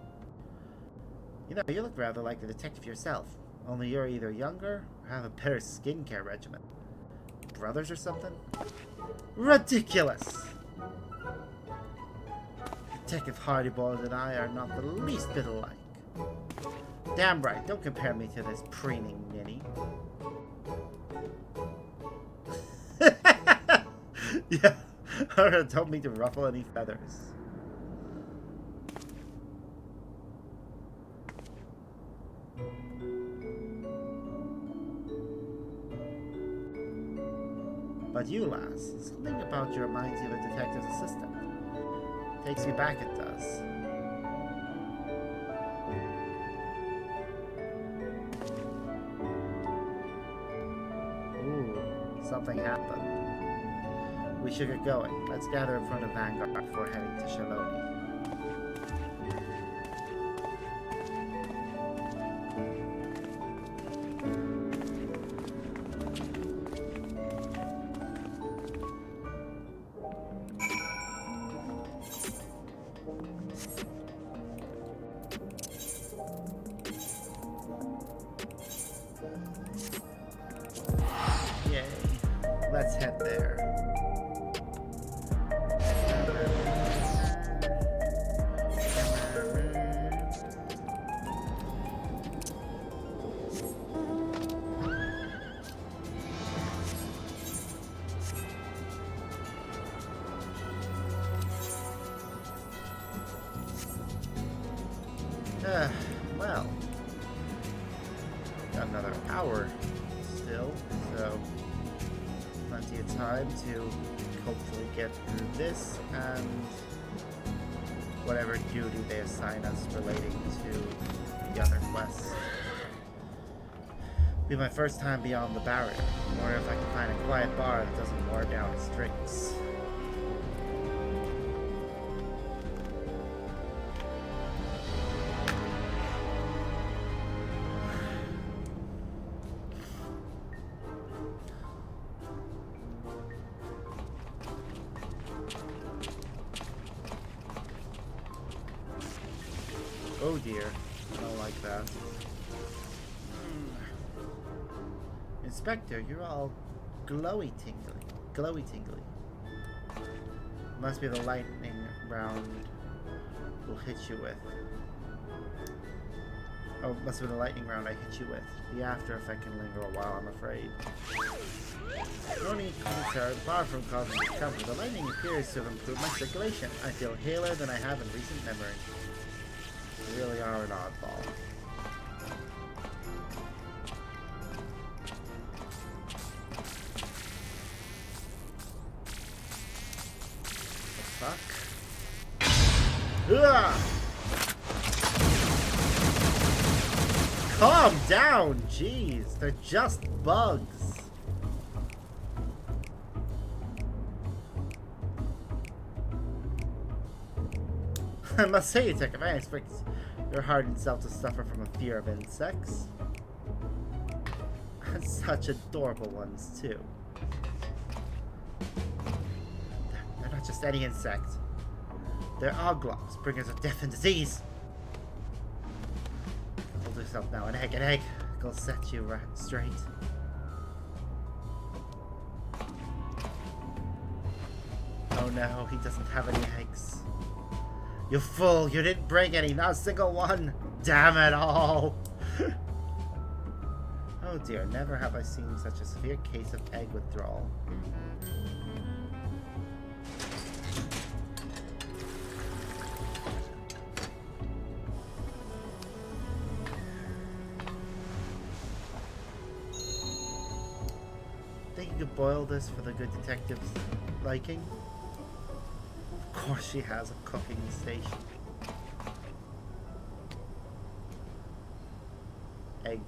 You know, you look rather like a detective yourself, only you're either younger or have a better skincare regimen. Brothers or something? Ridiculous! Detective Hardiboiled and I are not the least bit alike. Damn right, don't compare me to this preening ninny. Yeah, I don't mean to ruffle any feathers. But you, lass, something about you reminds you of a detective's assistant. Takes me back, it does. Ooh, something happened. We should get going. Let's gather in front of Vanguard before heading to Shaloni. Yay. Let's head there. Well, got another hour still, so plenty of time to hopefully get through this and whatever duty they assign us relating to the other quests. Be my first time beyond the barrier. Or if I can find a quiet bar that doesn't wear down its drinks. Oh dear, I don't like that. Inspector, you're all glowy tingly. Must be the lightning round will hit you with. Oh, must be the lightning round I hit you with. The after effect can linger a while, I'm afraid. No need concern, far from causing discomfort. The lightning appears to have improved my circulation. I feel healer than I have in recent memory. You really are an oddball. Fuck. Ugh! Calm down, jeez. They're just bugs. I must say you take advantage, for your hardened self to suffer from a fear of insects. And such adorable ones, too. They're not just any insect. They're oglops, bringers of death and disease. Hold yourself now, an egg. It'll set you right straight. Oh no, he doesn't have any eggs. You fool, you didn't bring any, not a single one! Damn it all! Oh dear, never have I seen such a severe case of egg withdrawal. Think you could boil this for the good detective's liking? Of course she has a cooking station. Egg.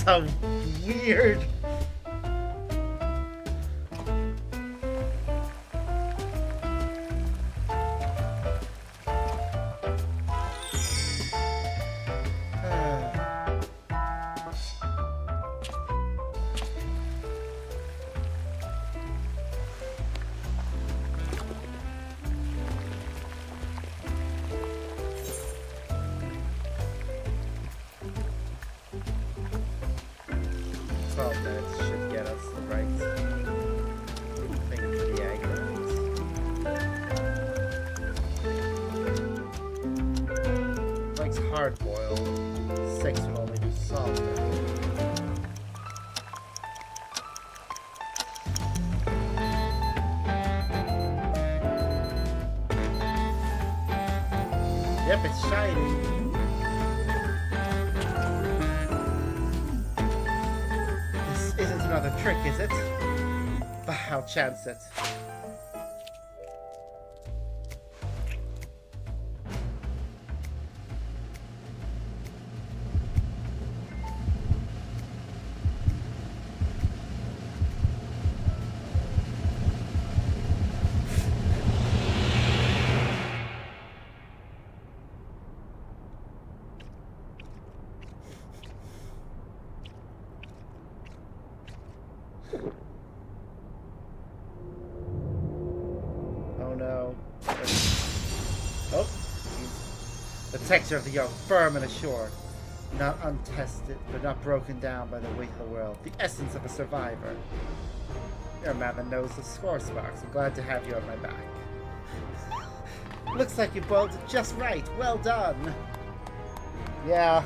So weird. Should get us the right thing for the egg. Likes hard boiled. 6 would only do soft. Yep, it's shiny. Another trick, is it? I'll chance it. Oh no. Oh, geez. The texture of the yolk, firm and assured. Not untested, but not broken down by the weight of the world. The essence of a survivor. You're a man that knows the score, Sparks. I'm glad to have you at my back. Looks like you boiled it just right. Well done. Yeah.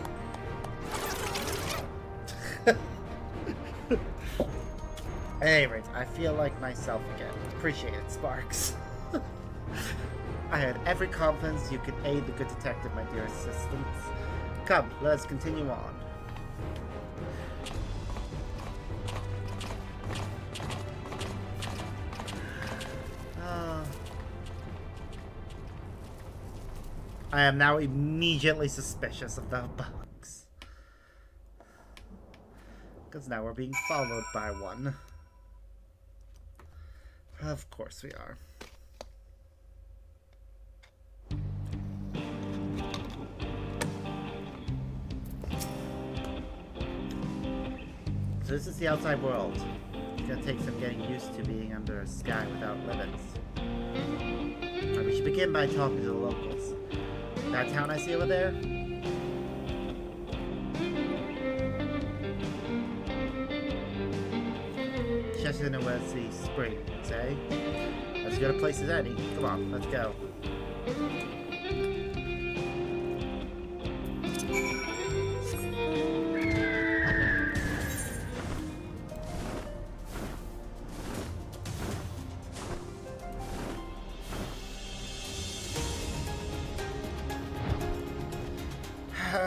At any rate, I feel like myself again. Appreciate it, Sparks. I had every confidence you could aid the good detective, my dear assistant. Come, let us continue on. I am now immediately suspicious of the bugs. Because now we're being followed by one. Of course we are. So this is the outside world. It's gonna take some getting used to being under a sky without limits. We should begin by talking to the locals. That town I see over there? Chester was the Springs, eh? As good a place as any. Come on, let's go.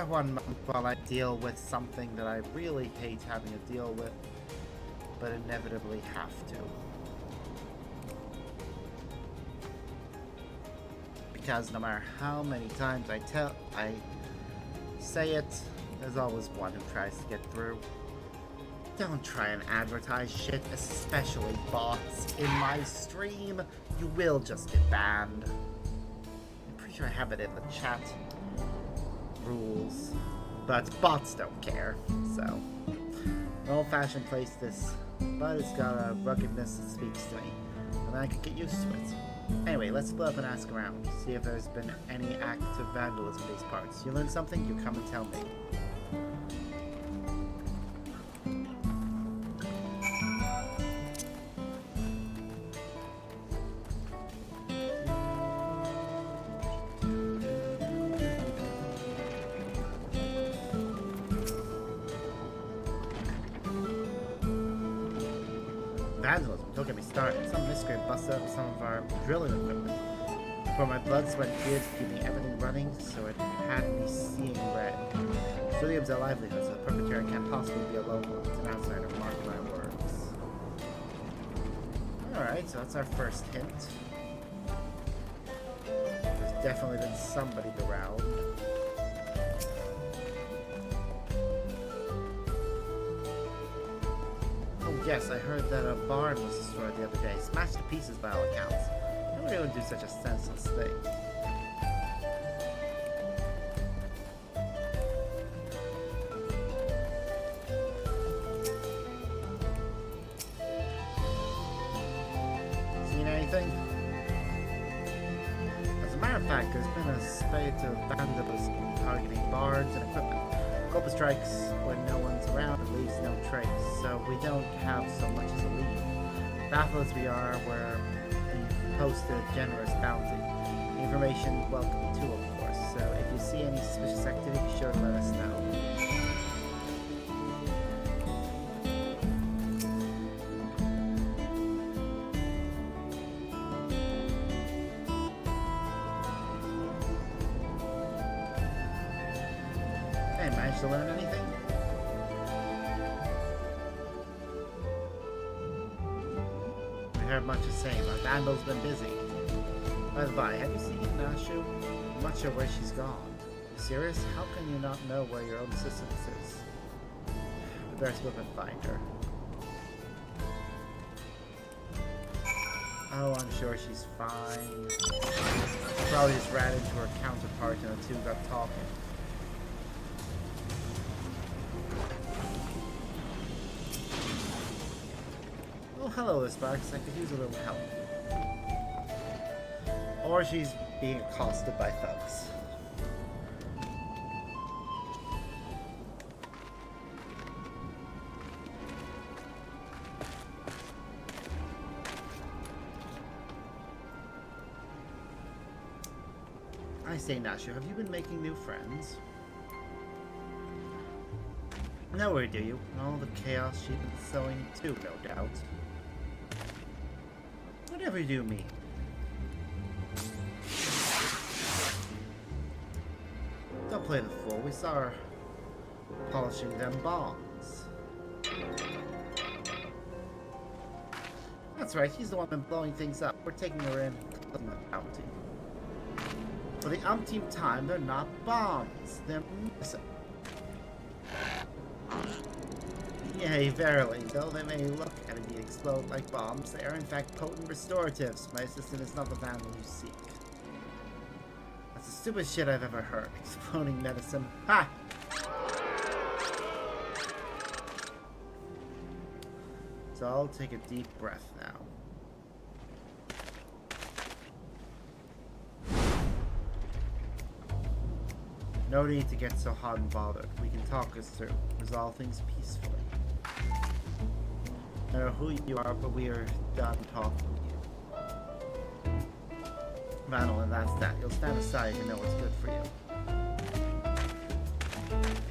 One month while I deal with something that I really hate having to deal with, but inevitably have to. Because no matter how many times I say it, there's always one who tries to get through. Don't try and advertise shit, especially bots, in my stream. You will just get banned. I'm pretty sure I have it in the chat rules, but bots don't care, so an old-fashioned place this, but it's got a ruggedness that speaks to me, and I could get used to it. Anyway, let's split up and ask around, see if there's been any active vandalism in these parts. You learn something, you come and tell me. Vandalism, don't get me started. Some miscreant busted up some of our drilling equipment. For my blood, sweat, and tears to keep me everything running, so it had me seeing red. Trillium's a livelihood, so the perpetrator can't possibly be a local. It's an outsider, mark my words. Alright, so that's our first hint. There's definitely been somebody around. Yes, I heard that a barn was destroyed the other day, smashed to pieces by all accounts. Nobody would do such a senseless thing. Seen anything? As a matter of fact, there's been a spate of vandalism targeting barns and equipment. Cobra strikes when no one's around and leaves no trace, so we don't have so much as a lead. Baffled as we are, we've posted a generous bounty. Information welcome too, of course, so if you see any suspicious activity, be sure to let us know. Managed to learn anything? We heard much the same. Our vandal's been busy. By the by, have you seen Nashu? I'm not sure where she's gone. You serious? How can you not know where your own assistant is? We better split and find her. Oh, I'm sure she's fine. Probably just ran into her counterpart and the two got talking. Oh, hello there, Sparks. I could use a little help. Or she's being accosted by thugs. I say, Nasher, have you been making new friends? Nowhere, do you? All the chaos she's been sowing too, no doubt. Whatever you mean. Don't play the fool. We saw her polishing them bombs. That's right, she's the one been blowing things up. We're taking her in and the bounty. For the umpteenth time, they're not bombs. They're missile. Yea, verily, though they may look and indeed explode like bombs, they are in fact potent restoratives. My assistant is not the man you seek. That's the stupidest shit I've ever heard. Exploding medicine. Ha! So I'll take a deep breath now. No need to get so hot and bothered. We can talk us through. Resolve things peacefully. No matter who you are, but we are done talking to you. Madeline, that's that. You'll stand aside and know what's good for you.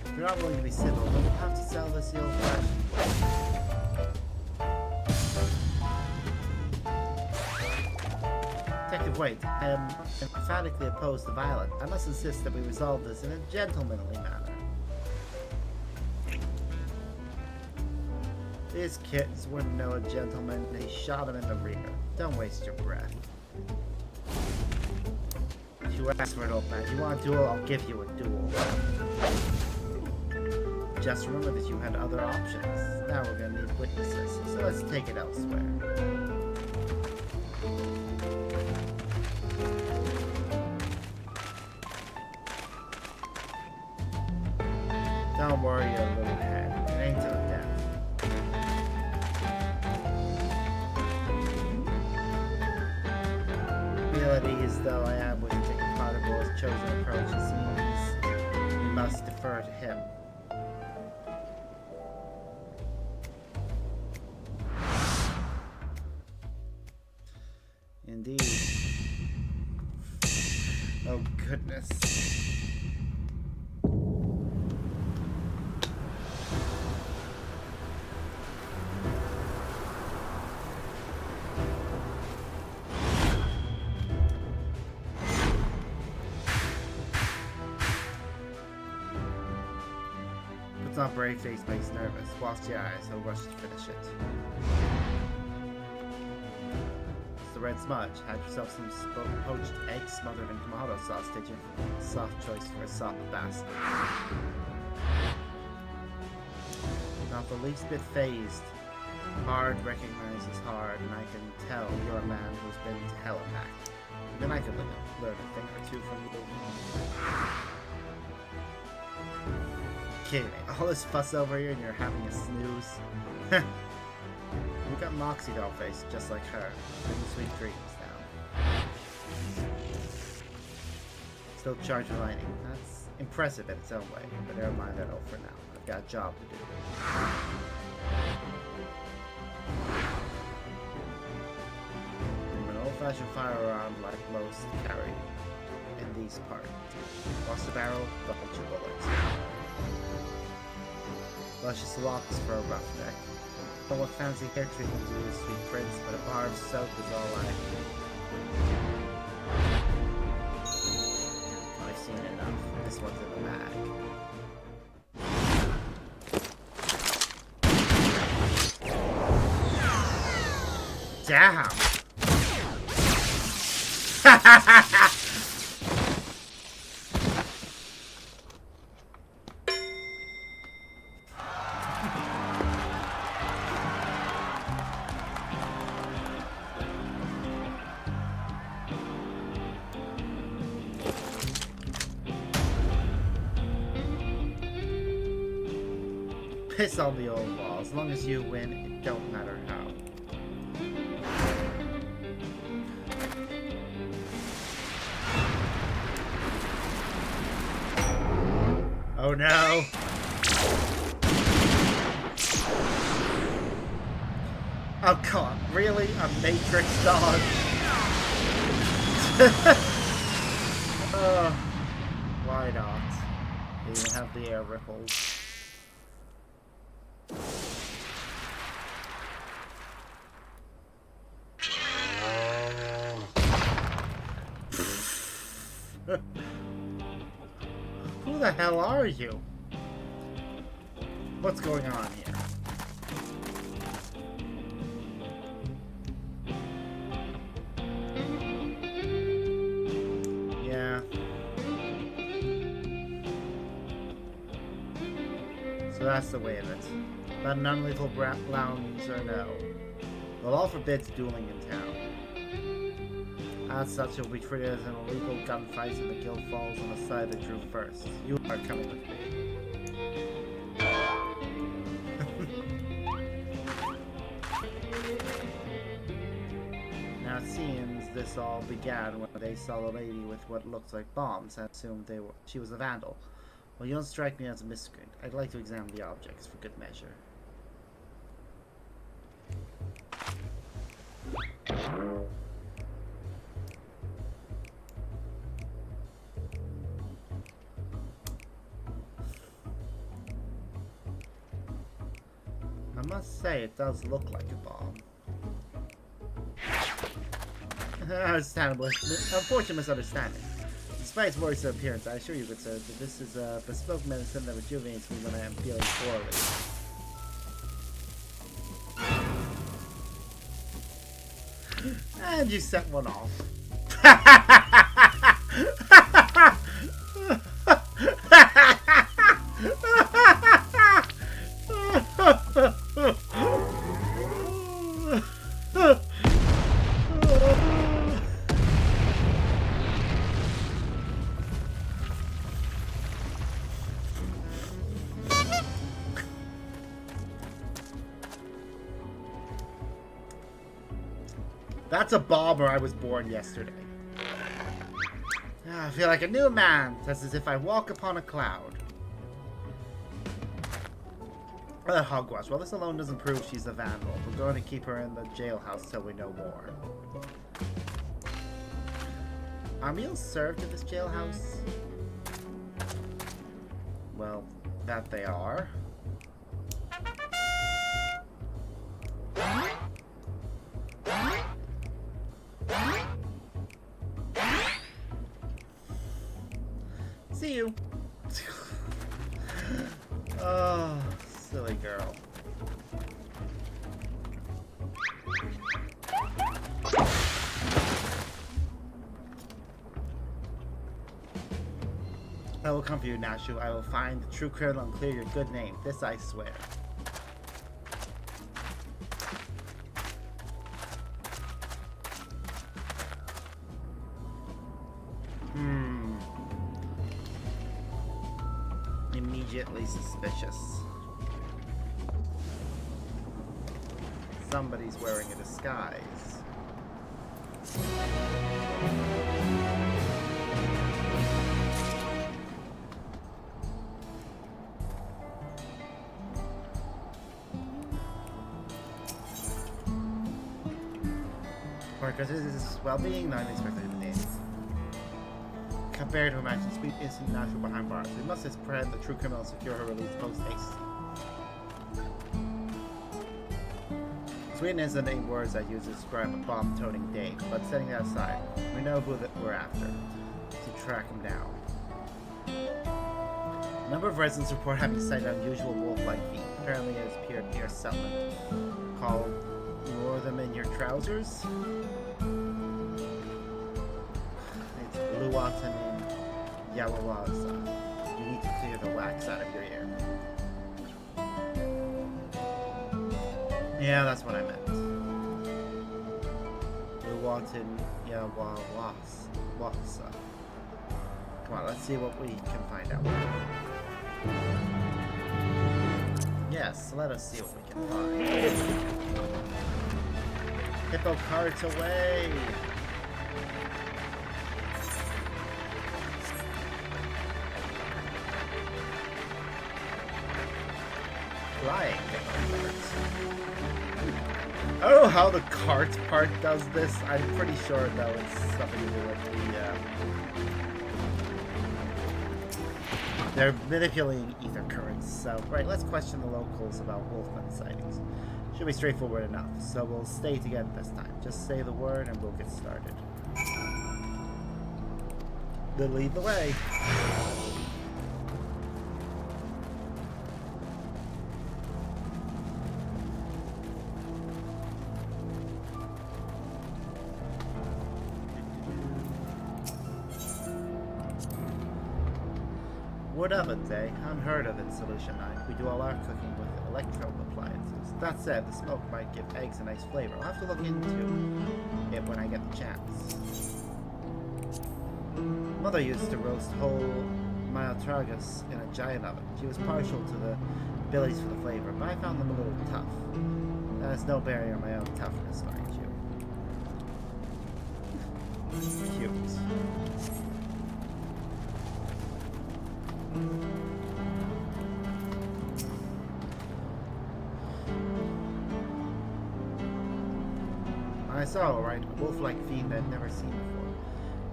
If you're not willing to be civil, then we'll have to sell this the old-fashioned way. Detective, wait. I am emphatically opposed to violence. I must insist that we resolve this in a gentlemanly manner. These kids wouldn't know a gentleman, and he shot him in the rear. Don't waste your breath. If you ask for it, old man, you want a duel, I'll give you a duel. Just remember that you had other options. Now we're gonna need witnesses, so let's take it elsewhere. Don't worry your little head. It ain't to the death. Feel at ease though I am with Detective Hardiboild's chosen approach, it seems we must defer to him. Indeed. Oh goodness. Puts on brave face, makes nervous. Whilst your eyes, he'll rush to finish it. It's the red smudge. Had yourself some poached eggs smothered in tomato sauce, did you? Soft choice for a soft bastard. Not the least bit phased. Hard recognizes hard, and I can tell you're a man who's been to hell and back. Then I could learn a thing or two from you. Kidding me. All this fuss over here and you're having a snooze? You got Moxie doll face just like her. Living sweet dreams now. Still charged with lightning. That's impressive in its own way, but never mind that all for now. I've got a job to do. An old-fashioned firearm like most carry in these parts. Lost the barrel, bunch of bullets. Luscious locks for a roughneck. But what fancy hair treatment to use, sweet prince, but a bar of soap is all I I've seen enough. This one's in the bag. Damn! Piss on the old wall. As long as you win, it don't matter how. Oh no! Oh come on, really? A Matrix dog? Why not? They even have the air ripples. Who the hell are you? What's going on here? Yeah. So that's the way of it. Not an unlethal lounge or no. The law forbids dueling in town. As such, it will be treated as an illegal gunfight and the guild falls on the side that drew first. You are coming with me. Now it seems this all began when they saw a lady with what looked like bombs and assumed she was a vandal. Well, you don't strike me as a miscreant. I'd like to examine the objects for good measure. I must say, it does look like a bomb. Understandable. Unfortunate misunderstanding. Despite its worrisome appearance, I assure you, good sir, that this is a bespoke medicine that rejuvenates me when I am feeling poorly. And you set one off. That's a bomber. I was born yesterday. I feel like a new man, just as if I walk upon a cloud. Hogwash. Well, this alone doesn't prove she's a vandal. We're going to keep her in the jailhouse till we know more. Are meals served at this jailhouse? Well, that they are. See you. Oh, silly girl. I will come for you, Nashu. I will find the true criminal and clear your good name. This I swear. Immediately suspicious. Somebody's wearing a disguise. Because it is well-being, not unexpected names. Compared to imagine sweet, instant, natural behind bars. We must spread the true criminal and secure her release post-haste. Sweetness isn't 8 words I use to describe a bomb-toting date, but setting that aside, we know who we're after. To track him down. A number of residents report having sighted unusual wolf-like feet. Apparently it has appeared near a settlement. Called Lure Them in Your Trousers? It's Bluatin in Yalawaza. You need to clear the wax out of your ear. Yeah, that's what I meant. Bluatin Yalawaza. Come on, let's see what we can find out. Yes, let us see what we can find. Hippo carts away! Flying hippo carts. I don't know how the cart part does this. I'm pretty sure though it's something to do with They're manipulating ether currents, so... Right, let's question the locals about Wolfman sightings. Should be straightforward enough, so we'll stay together this time. Just say the word and we'll get started. Then lead the way. Wood ovens, eh? Unheard of in Solution 9. We do all our cooking with electro appliances. That said, the smoke might give eggs a nice flavor. I'll have to look into it when I get the chance. Mother used to roast whole Myotragus in a giant oven. She was partial to the billies for the flavor, but I found them a little tough. That has no barrier on my own toughness, mind you. Cute. I saw, alright, a wolf-like fiend I'd never seen before.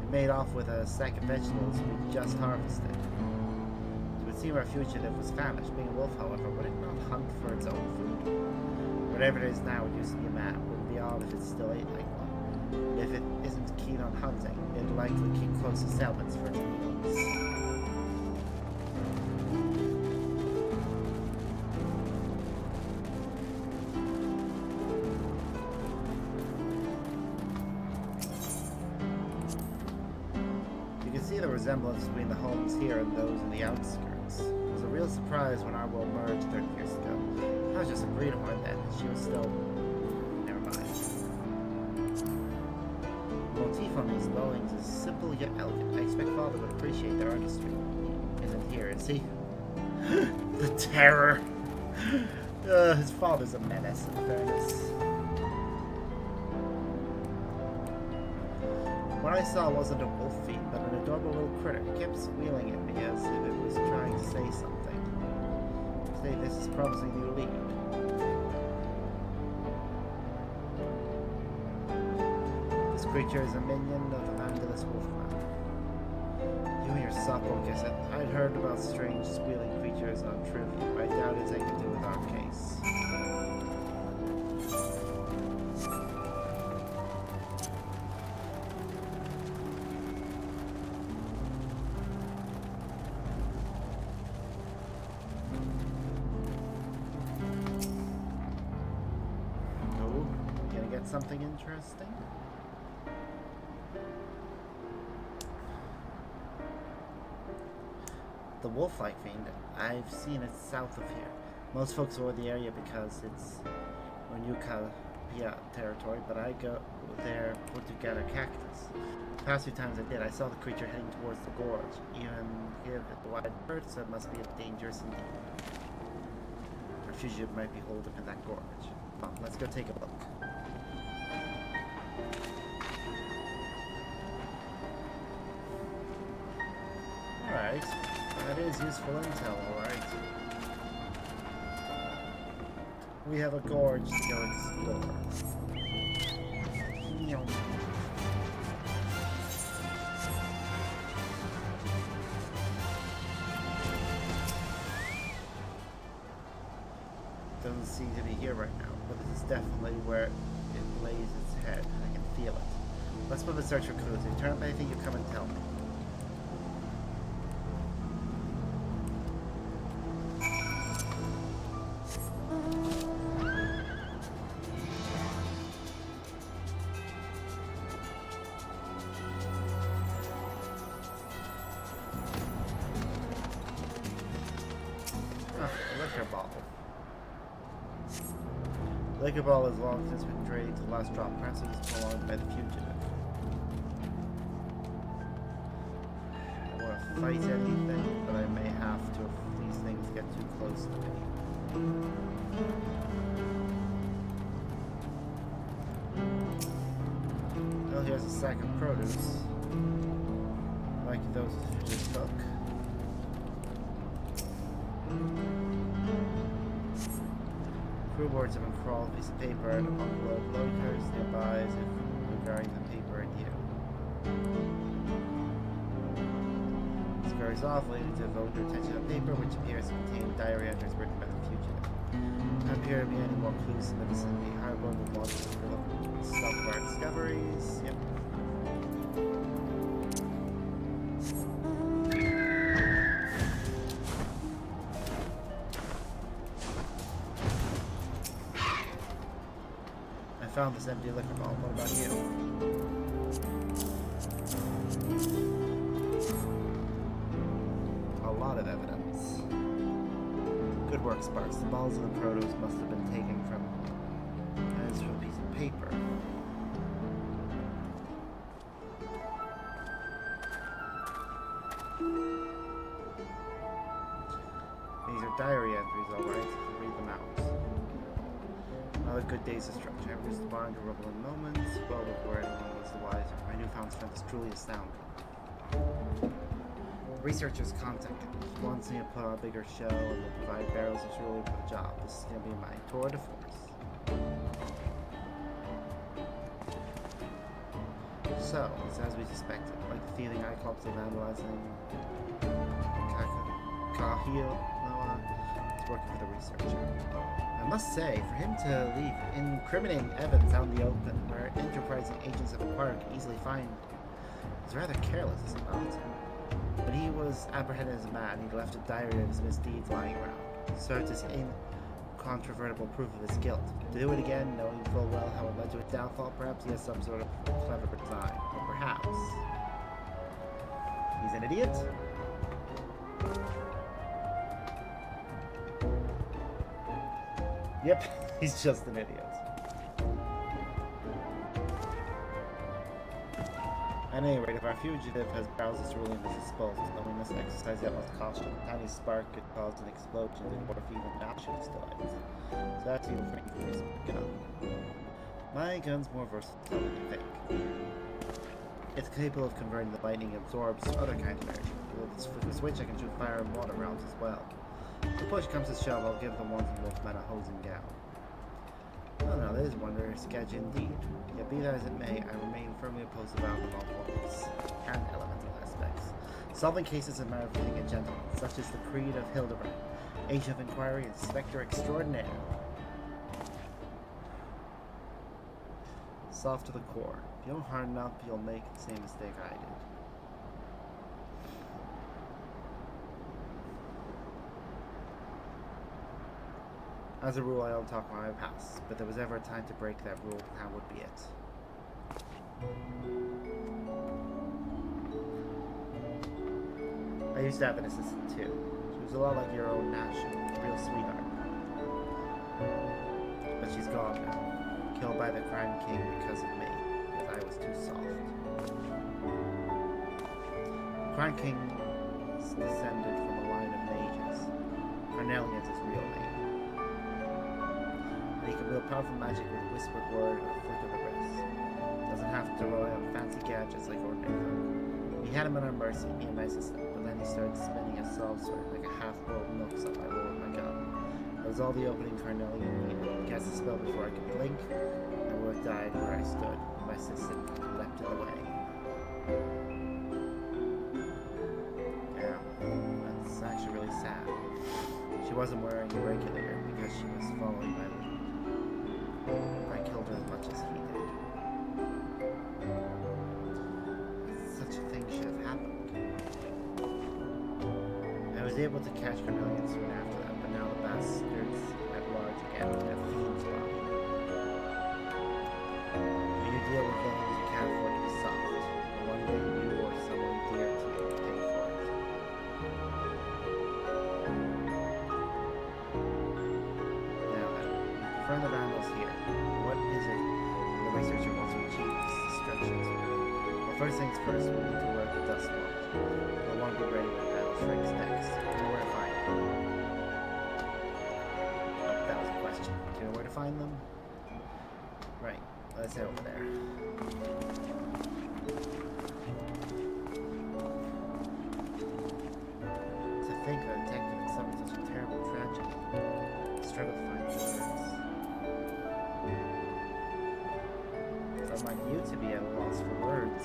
It made off with a sack of vegetables we'd just harvested. It would seem our fugitive was famished. Being a wolf, however, would it not hunt for its own food? Whatever it is now, it used to be a man. It would be odd if it still ate like one. But if it isn't keen on hunting, it'd likely keep close to settlements for its meals. The resemblance between the homes here and those in the outskirts. It was a real surprise when our world merged 30 years ago. I was just a greenhorn then, and she was still... Never mind. The motif on these dwellings is simple yet elegant. I expect Father would appreciate their artistry. He isn't here, is he? The terror! His father's a menace, in fairness. What I saw wasn't a wolf fiend, but an adorable little critter. It kept squealing at me as if it was trying to say something. Say this is promising new lead. This creature is a minion of the Vandalus Wolfman. You and your softball guess it. I'd heard about strange squealing creatures on trivia, but I doubt it's anything to do with our case. Something interesting? The wolf-like fiend, I've seen it south of here. Most folks avoid the area because it's Renuka territory, but I go there to gather cactus. The past few times I did, I saw the creature heading towards the gorge. Even if the wide bird, so it must be dangerous indeed. Our fugitive might be holed up in that gorge. Well, let's go take a look. Alright, that is useful intel, alright. We have a gorge to go explore. Doesn't seem to be here right now, but this is definitely where it lays its head. I can feel it. Let's move and search for clues. If you turn up anything, you come and tell me. The liquor ball has long since been drained to the last drop. Perhaps it was prolonged by the fugitive. I don't want to fight anything, but I may have to if these things get too close to me. Well, here's a sack of produce. Like those you just took. Crew boards have been crawled, a piece of paper, and among loiters nearby as if regarding the paper and you. This very softly to devote your attention to the paper, which appears to contain diary entries written by the fugitive. There appear to be any more clues in the vicinity. Hardiboiled will launch the stock of our discoveries. Yep. I found this empty liquor bottle. What about you? A lot of evidence. Good work, Sparks. The balls of the produce must have been taken from a piece of paper. These are diary entries, alright. Read them out. Another good day's destruction. I've reached the barn to rubble in moments. Well before anyone was the wiser. My newfound strength is truly astounding. Researchers contacted me. He wants me to put on a bigger show and will provide barrels of surely for the job. This is going to be my tour de force. So, it's as we suspected. Like the thieving Iclops of vandalizing Kahil Noah is working for the researcher. I must say, for him to leave incriminating evidence out in the open, where enterprising agents of Acquire can easily find, is rather careless, is it not? When he was apprehended as a man, he left a diary of his misdeeds lying around. Served as incontrovertible proof of his guilt. To do it again, knowing full well how it led to his downfall, perhaps he has some sort of clever design. Or perhaps he's an idiot? Yep, he's just an idiot. At any rate, if our fugitive has barrels of cerulean at his disposal, then we must exercise the utmost caution. A tiny spark could cause an explosion in order for even natural distillate. So that's even for his gun. My gun's more versatile than you think. It's capable of converting the lightning it absorbs other kinds of energy. With the switch, I can shoot fire and water rounds as well. If the push comes to shove, I'll give the ones in Wolfman a hosing gown. Oh no, that is wonder sketch indeed. Yet be that as it may, I remain firmly opposed to bound all forms and elemental aspects. Solving cases is a matter of being a gentleman, such as the creed of Hildibrand, agent of inquiry and inspector extraordinaire. Soft to the core. If you don't harden up, you'll make the same mistake I did. As a rule, I don't talk when I pass, but if there was ever a time to break that rule, that would be it. I used to have an assistant too. She was a lot like your own Nash, a real sweetheart. But she's gone now, killed by the crime king because of me, because I was too soft. The crime king is descended from a line of mages. Carnelian's his real name. He can wield powerful magic with a whispered word or a flick of the wrist. Doesn't have to rely on fancy gadgets like ordinary folk. We had him at our mercy, me and my assistant, but then he started spinning a software like a half-boiled milksop I rolled my gun. That was all the opening Carnelian needed. Cast a spell before I could blink, and would have died where I stood. My assistant leapt in the way. Yeah, that's actually really sad. She wasn't wearing a regulator because she was following my lead. I killed her as much as he did. Such a thing should have happened. I was able to catch Carnelian soon after that, but now the bastard's at large again in a fiend's body. When you deal with villains, you can't afford to be soft. One day you or someone dear to you will pay for it. Now then, confirm the vandals here. What is it the researcher wants to achieve with this destruction? Well, first things first, we need to alert the dust watch. We'll want to be ready when battle strikes next. Do you know where to find them? Oh, that was a question. Do you know where to find them? Right, let's head over there. To think that a detective had suffered such a terrible tragedy. Struggle to find words. Someone like you to be at a loss for words.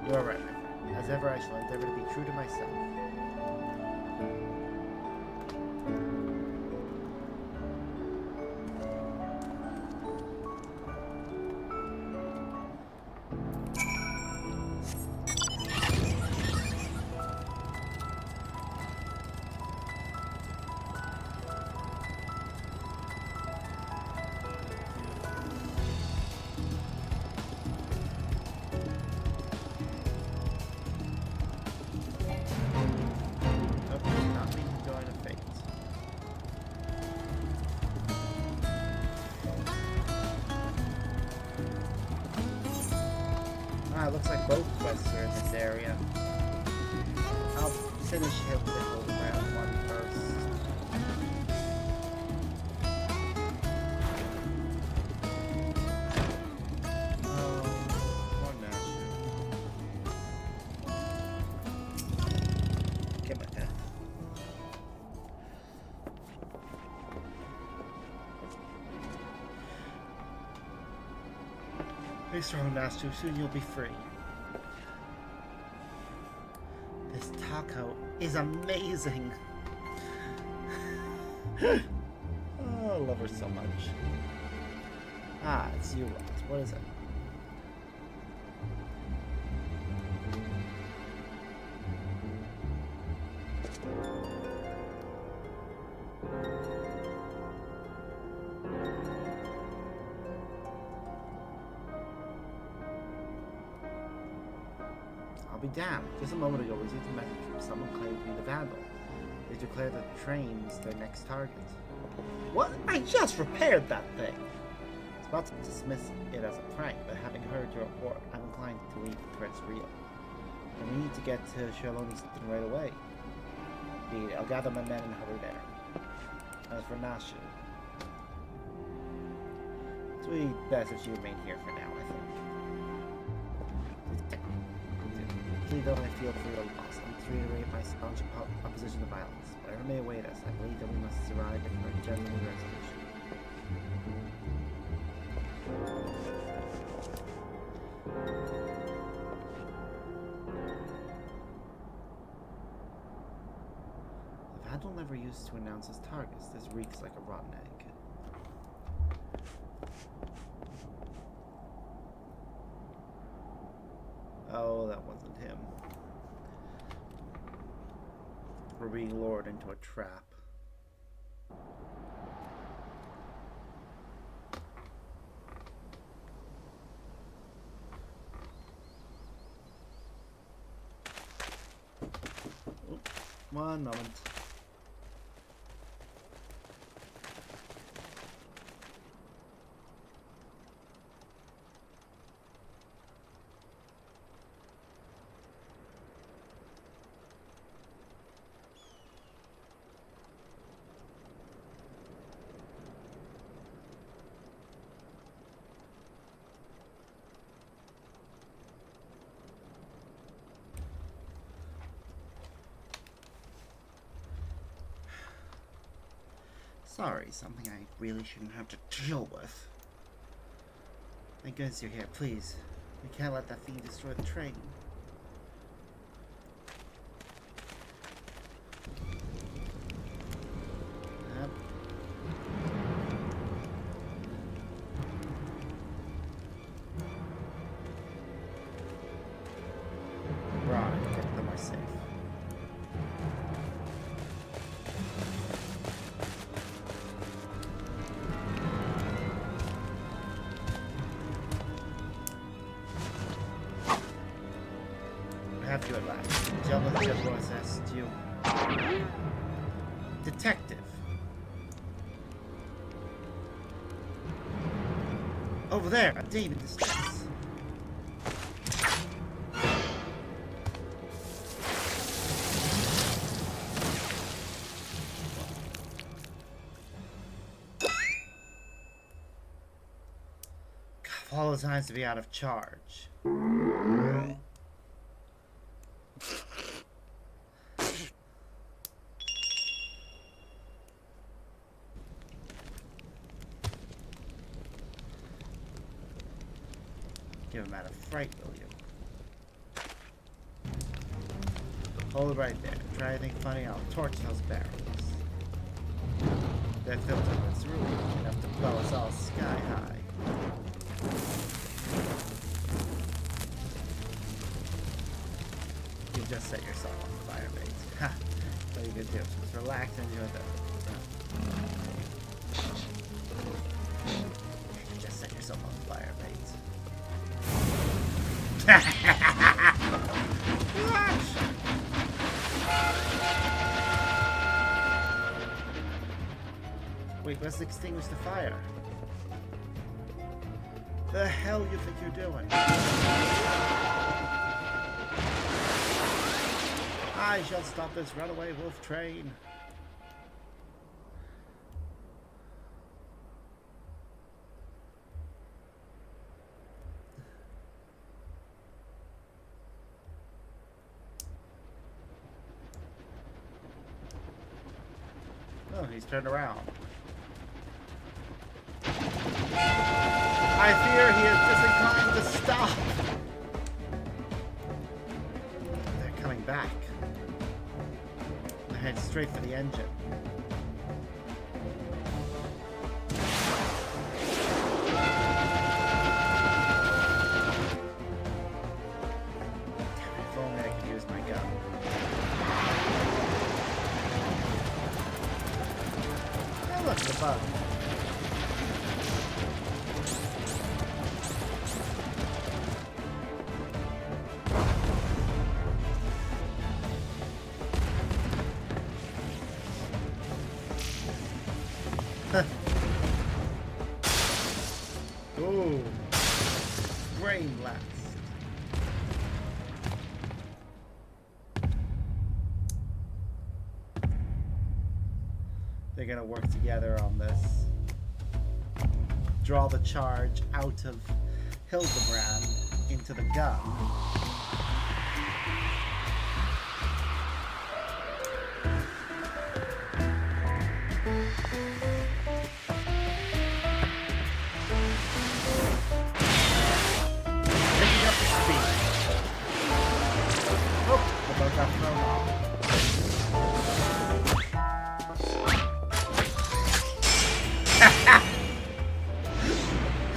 You are right, my friend. As ever, I shall endeavor to be true to myself. Looks like both quests are in this area. I'll finish the Hildibrand one first. Oh, poor Nashu. Get my death. Be strong, Nashu. Soon you'll be free. This taco is amazing. Oh, I love her so much. Ah, it's you, Rot. What is it? I'll be damned. Just a moment ago, received a message from someone claiming to be the Vandal. They declare that the train's their next target. What? I just repaired that thing! I was about to dismiss it as a prank, but having heard your report, I'm inclined to believe the threat's real. And we need to get to Shaloni's right away. Indeed, I'll gather my men and hurry there. As for Nashu, it would be best if she remained here for now, I think. Please don't I feel for your loss. I'm to reiterate my staunch opposition to violence. Whatever may await us, I believe that we must arrive at a genuine resolution. The Vandal never used to announce his targets. This reeks like a rotten egg. Oh, that wasn't him. We're being lured into a trap. Oops, one moment. Sorry, something I really shouldn't have to deal with. Thank goodness you're here, please. We can't let that fiend destroy the train. Yep. Right, get them are safe. Have you at last. Gentlemen, the judge wants asked you. Detective. Over there, a Dave in distress. All the times to be out of charge. Give him out of fright, will you? Hold it right there. Try anything funny, I'll torch those barrels. That filter was really enough to blow us all sky high. You just set yourself on fire, mate. Ha! What are you gonna do? Just relax and enjoy that. You just set yourself on fire, mate. Wait, let's extinguish the fire. The hell you think you're doing? I shall stop this runaway wolf train. Oh, he's turned around. I fear he is disinclined to stop. They're coming back. They head straight for the engine. If only I could use my gun. Oh, look, the bug. Oh, brain blast. They're gonna work together on this. Draw the charge out of Hildibrand into the gun.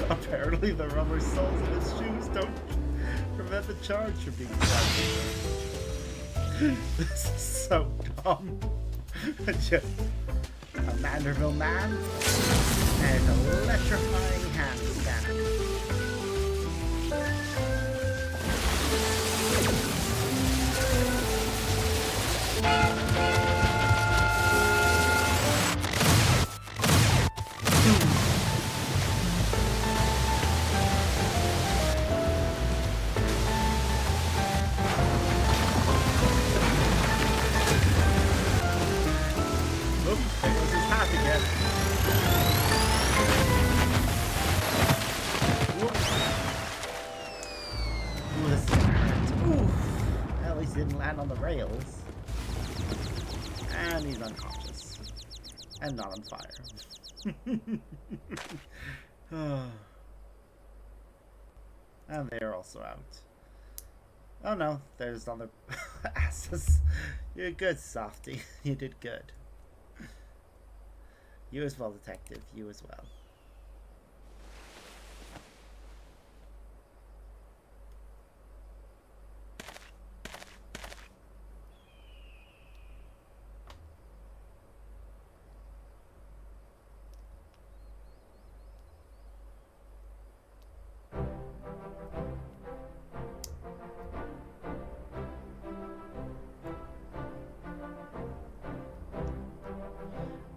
Apparently the rubber soles in his shoes don't prevent the charge from being started. This is so dumb. Just a Manderville man and an electrifying handstand. Didn't land on the rails, and he's unconscious and not on fire. And they're also out. Oh no, there's other asses. You're good, Softy. You did good. You as well, detective. You as well.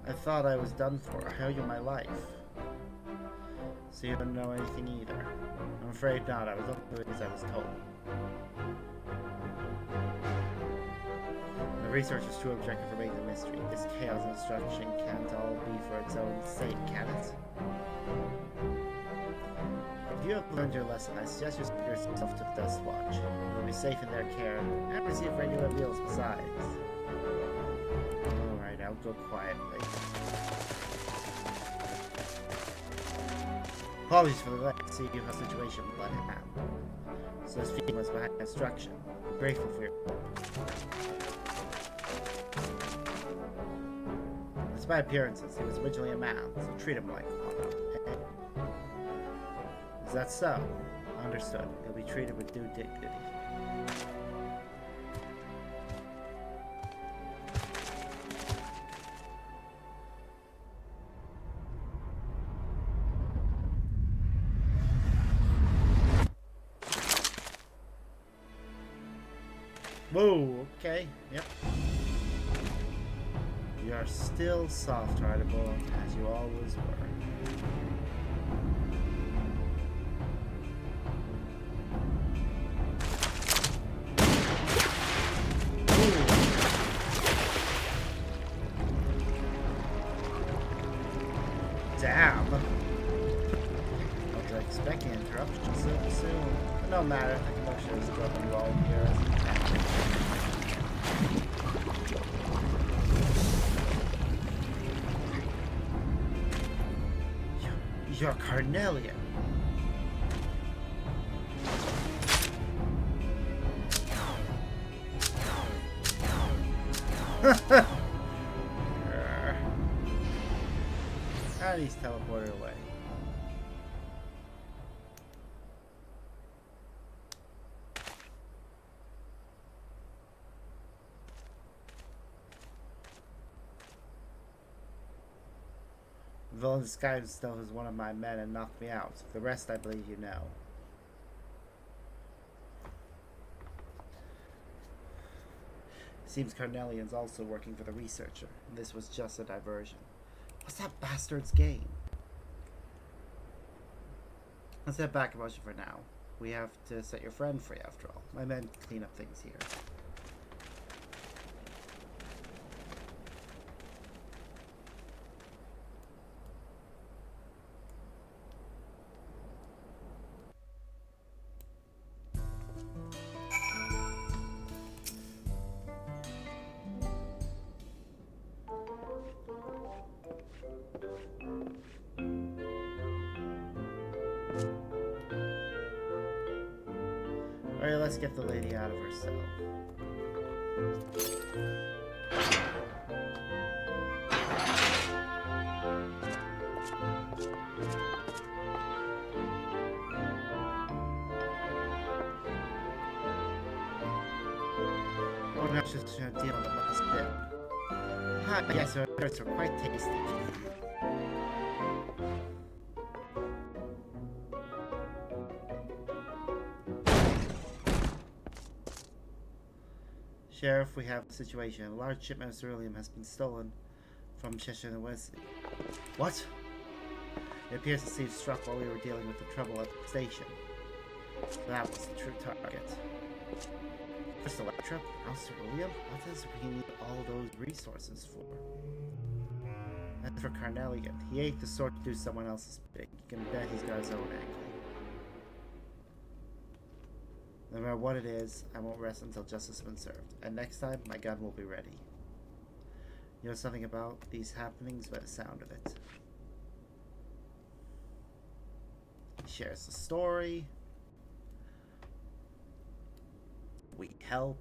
I thought I was done for. I owe you my life. So you don't know anything either. I'm afraid not. I was only doing as I was told. The research is too objective for making the mystery. This chaos and destruction can't all be for its own sake, can it? If you have learned your lesson, I suggest you send yourself to the Dust Watch. You'll be safe in their care and receive regular meals besides. Alright, I'll go quietly. Apologies for the delay. See you have a situation with hand. So this feeling was behind construction. I'm grateful for your help. Despite appearances, he was originally a man, so treat him like one. Okay? Is that so? Understood. He'll be treated with due dignity. Whoa, okay, yep. You are still soft, Hardiboiled, as you always were. Damn. I was expecting interruption so soon. But no matter, the commotion is still involved here. You're Carnelian. And he's teleported away. The villain disguised himself as one of my men and knocked me out. The rest I believe you know. Seems Carnelian's also working for the researcher, and this was just a diversion. What's that bastard's game? Let's head back in motion for now. We have to set your friend free after all. My men clean up things here. Alright, let's get the lady out of her cell. Oh, no, she's just gonna deal with it. Must be. Ah, yes, her desserts are quite tasty. Sheriff, we have a situation. A large shipment of ceruleum has been stolen from Cheshire University. What? It appears the thief struck while we were dealing with the trouble at the station. So that was the true target. First Electra, now ceruleum? What does he need all those resources for? As for Carnelian, he ate the sword to do someone else's bidding. You can bet he's got his own angle. No matter what it is, I won't rest until justice has been served. And next time, my gun will be ready. You know something about these happenings by the sound of it. He shares the story. We help.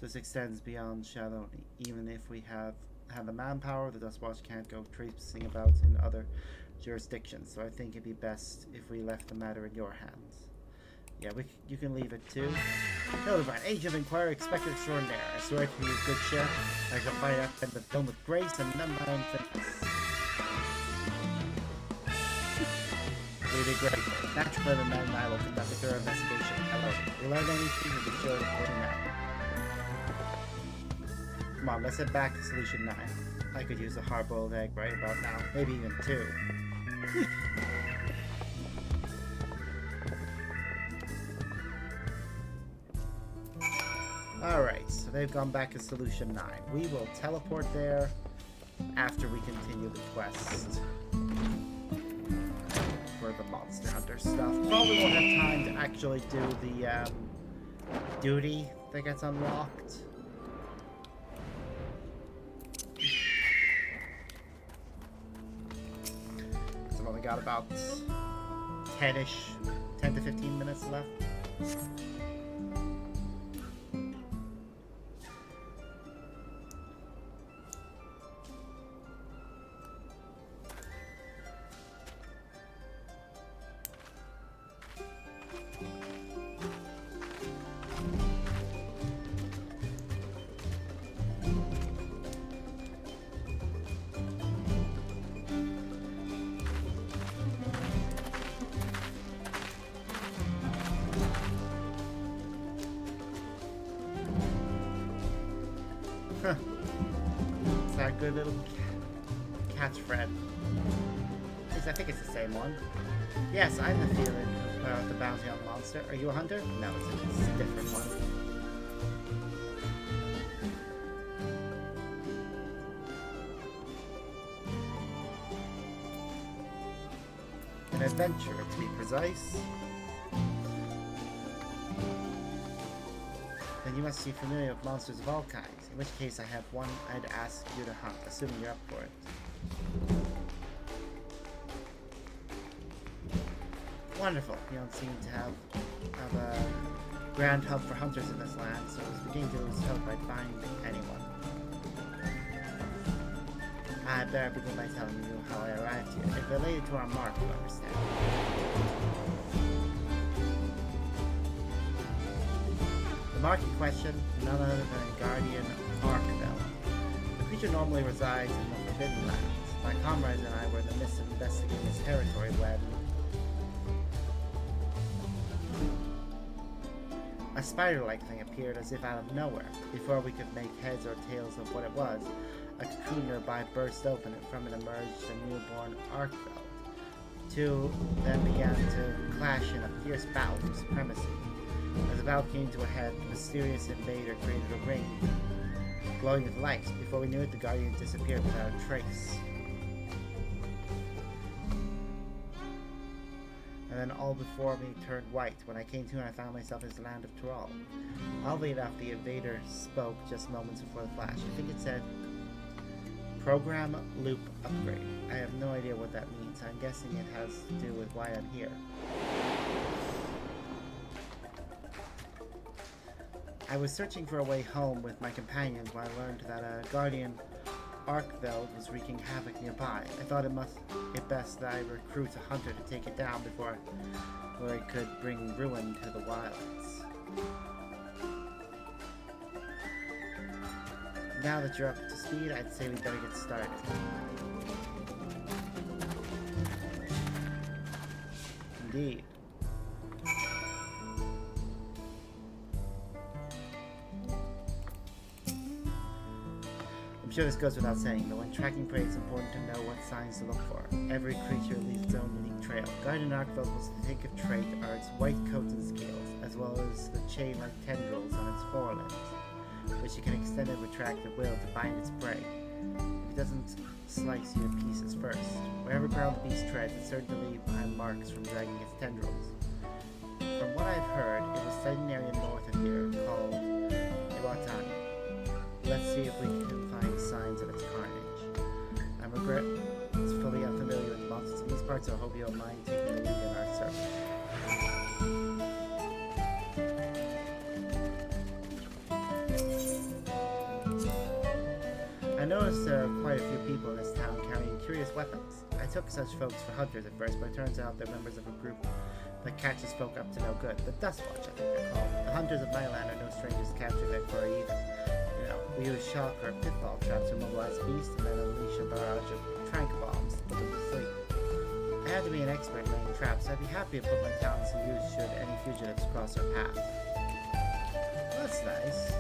This extends beyond Shaloni. Even if we have the manpower, the Dust Watch can't go traipsing about in other jurisdictions. So I think it'd be best if we left the matter in your hands. Yeah, you can leave it too. Hildibrand, Agent of Inquiry, Inspector Extraordinaire. I swear to you, good sheriff, I shall fight out the film with grace and none my own things. We did great. Naturally, the men and I will conduct a thorough investigation. Hello. If we learn anything, we'll be sure to report it out. Come on, let's head back to Solution 9. I could use a hard-boiled egg right about now. Maybe even 2. Alright, so they've gone back to Solution 9. We will teleport there after we continue the quest for the Monster Hunter stuff. Probably won't have time to actually do the duty that gets unlocked. got about 10-ish, 10 to 15 minutes left. It's that good little cat's friend. I think it's the same one. Yes, I'm the feeling about the bounty on the monster. Are you a hunter? No, it's a different one. An adventurer, to be precise. Then you must be familiar with monsters of all kinds, in which case I have one I'd ask you to hunt, assuming you're up for it. Wonderful. You don't seem to have a grand hub for hunters in this land, so I was beginning to lose hope I'd find anyone. I'd better begin by telling you how I arrived here. It related to our mark, you understand. The mark in question, none other than a guardian Arkveld. The creature normally resides in the Forbidden Lands. My comrades and I were in the midst of investigating its territory when a spider-like thing appeared as if out of nowhere. Before we could make heads or tails of what it was, a cocoon nearby burst open and from it emerged a newborn Arkveld. Two then began to clash in a fierce battle for supremacy. As the battle came to a head, the mysterious invader created a ring glowing with light. Before we knew it, the guardian disappeared without a trace. And then all before me turned white. When I came to and I found myself in the land of Tyrol. Oddly enough, the invader spoke just moments before the flash. I think it said, Program Loop Upgrade. I have no idea what that means. I'm guessing it has to do with why I'm here. I was searching for a way home with my companions when I learned that a guardian Arkveld was wreaking havoc nearby. I thought it best that I recruit a hunter to take it down before I could bring ruin to the wilds. Now that you're up to speed, I'd say we better get started. Indeed. I'm sure this goes without saying, but when tracking prey, it's important to know what signs to look for. Every creature leaves its own unique trail. Guardian Arkveld was the distinctive trait are its white coats and scales, as well as the chain-like tendrils on its forelimbs, which it can extend and retract at will to bind its prey. If it doesn't slice you in pieces first. Wherever ground the beast treads, it's certain to leave behind marks from dragging its tendrils. From what I've heard, it was sighted in an area north of here called Iwatani. Let's see if we can find signs of its carnage. I regret it's fully unfamiliar with the monsters in these parts, so I hope you don't mind taking the lead in our search. I noticed there are quite a few people in this town carrying curious weapons. I took such folks for hunters at first, but it turns out they're members of a group that catches folk up to no good. The Dustwatch, I think they're called. The hunters of my land are no strangers to capturing their fur either. We use shock or pitfall traps to immobilize beasts and then unleash a barrage of trank bombs to put them to sleep. I had to be an expert in laying traps, so I'd be happy to put my talents to use should any fugitives cross our path. That's nice.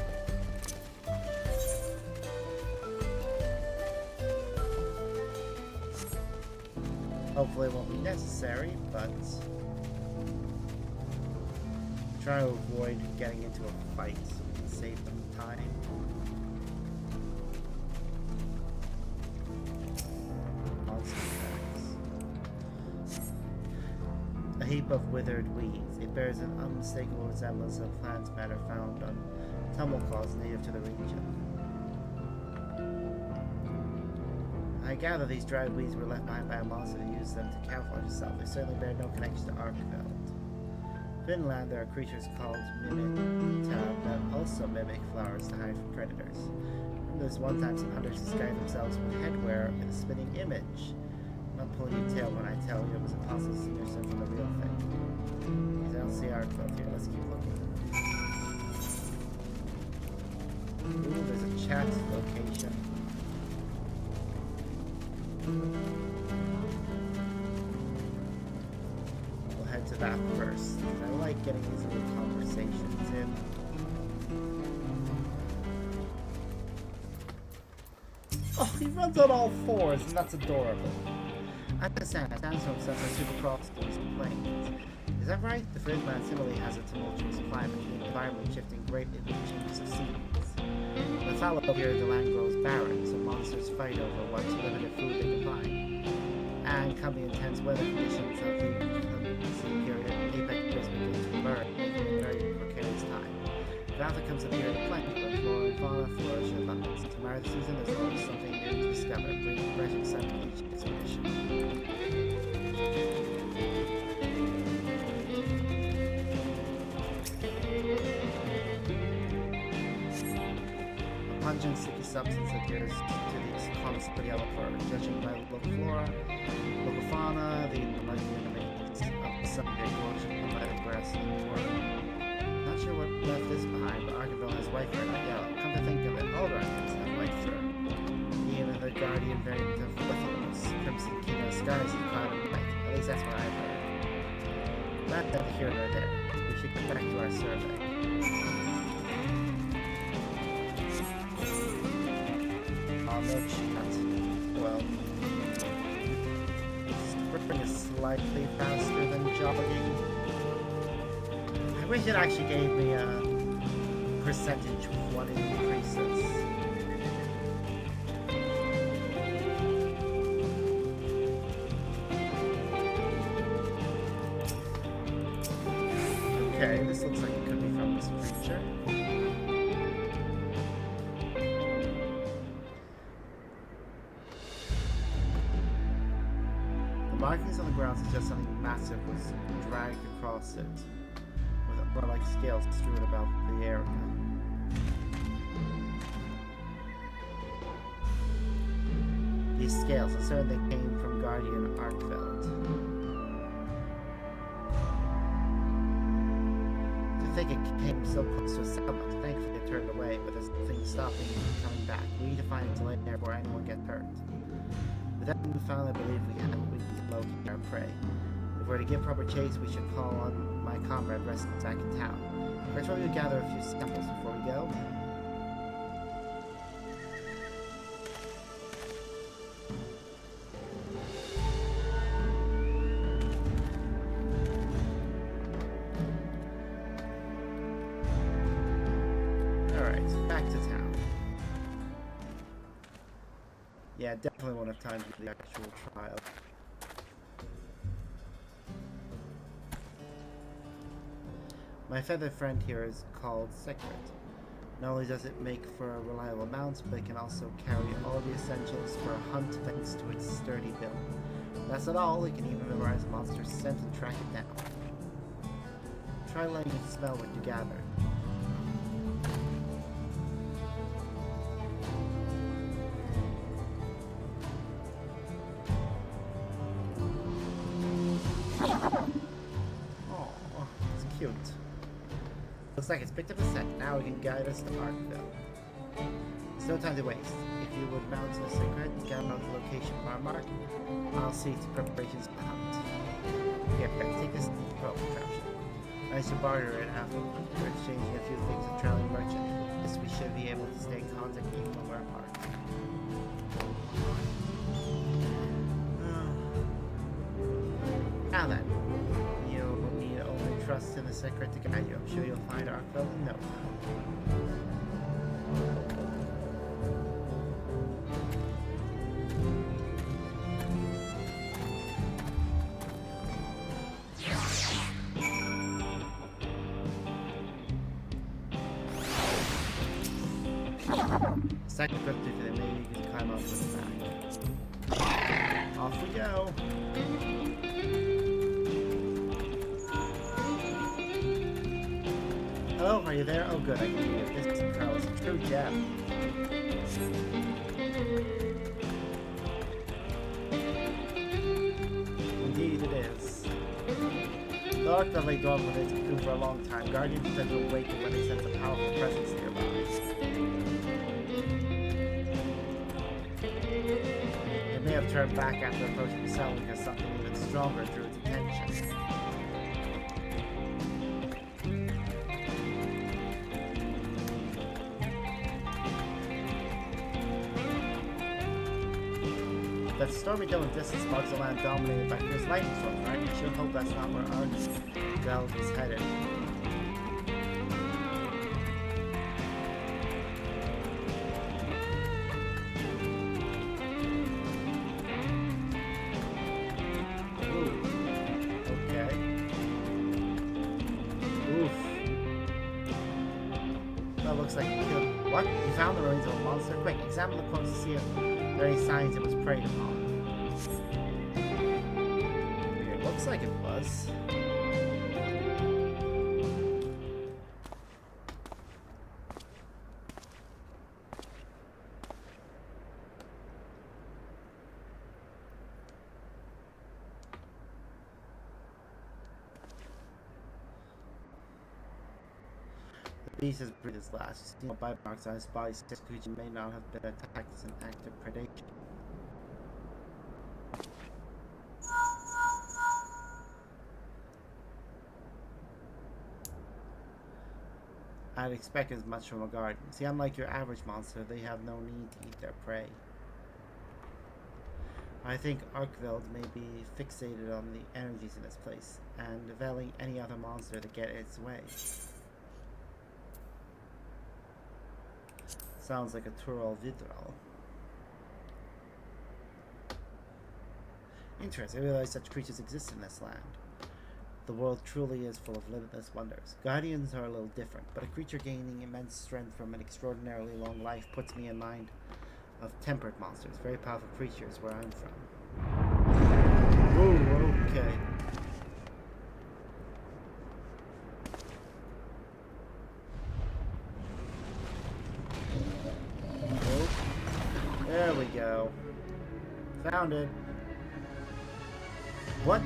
Hopefully it won't be necessary, but try to avoid getting into a fight so we can save them time. A heap of withered weeds. It bears an unmistakable resemblance of plant matter found on tumble claws native to the region. I gather these dried weeds were left behind by a monster who used them to camouflage itself. They certainly bear no connection to Arkveld. In Finland, there are creatures called mimita that also mimic flowers to hide from predators. There's one time some hunters disguised themselves with headwear in a spinning image. I'm not pulling your tail when I tell you it was impossible to distinguish them from the real thing. I don't see Arkveld here. Let's keep looking. Ooh, there's a chat location. We'll head to that first, because I like getting these little conversations in. Oh, he runs on all fours, and that's adorable. I understand, sandstorm sets are super cross to these plains. Is that right? The Fridland similarly has a tumultuous climate, the environment shifting greatly with the changes of seasons. The fallow here, the land grows barren, so monsters fight over what limited food they can find. And come the intense weather conditions of the sea period, apex bears begin to emerge, making it a very precarious time. After comes the period of plenty, where flora and fauna flourish in abundance. Tomorrow the season, there's always something new to discover, bringing fresh excitement to each expedition. A pungent, sticky substance adheres to these constantly yellow fur, judging by local flora, local fauna, the molecular remains of some of their gorge and by the grass and water. Not sure what left this behind, but Arkveld has white fur, not yellow. Come to think of it, all dragons have white fur. Even the guardian variant of Lithium's Crimson King of the Skies is cloud and white. At least that's what I've heard. Not that here nor there. We should get back to our survey. Oh, no chat. Well, sprinting is slightly faster than jogging. I wish it actually gave me a percentage of what it increases. Okay, this looks like it could be from this creature. The markings on the ground suggest something massive was dragged across it, with like scales strewn about the area. These scales, I'm certain they came from Guardian Arkveld. To think it came so close to a settlement, thankfully it turned away, but there's nothing stopping it from coming back. We need to find a delay there before anyone gets hurt. With that newfound, I believe we have what we need to locate our prey. If we're to give proper chase, we should call on my comrade resting back in town. First, we'll gather a few samples before we go. Alright, back to town. Yeah, definitely won't have time to do the actual trial. My feathered friend here is called Secret. Not only does it make for a reliable mount, but it can also carry all the essentials for a hunt thanks to its sturdy build. That's not all, it can even memorize a monster's scent and track it down. Try letting it smell what you gather. Oh, it's cute. Looks like it's picked up a scent. Now it can guide us to Arkveld. There's no time to waste. If you would mount a Secret, scout out the location of our mark. I'll see to preparations for the hunt. Here, take this probe contraption. Nice to barter it afterward. We're exchanging a few things with traveling merchant. This we should be able to stay in contact even when we're apart. Now then, you'll need only trust in the Secret to guide you. I'm sure you'll find Arkveld in no time. Second quickly for the maybe you can climb up with the back. Off we go. Hello, are you there? Oh good, I can hear you. This is Carl. It's a true gem. Indeed it is. The arc that lay dormant has been for a long time. Guardians tend to awaken when they sense a powerful presence nearby. It may have turned back after approaching the cell because something even stronger drew its attention. That stormy hill in distance marks a land dominated by fierce lightning storms, right? I sure hope that's not where Argyle is headed. Ooh. Okay. Oof. That looks like you killed. What? You found the ruins of a monster? Quick, examine the corpse to see if there are any signs it was preyed upon. It looks like it was. The beast has breathed his last. You see no bite marks on his body, so this creature may not have been attacked as an act of predation. I'd expect as much from a guardian. See, unlike your average monster, they have no need to eat their prey. I think Arkveld may be fixated on the energies in this place, and veiling any other monster to get its way. Sounds like a Tural Vidral. Interesting, I realize such creatures exist in this land. The world truly is full of limitless wonders. Guardians are a little different, but a creature gaining immense strength from an extraordinarily long life puts me in mind of tempered monsters, very powerful creatures where I'm from. Ooh, okay. Oh, there we go. Found it. What?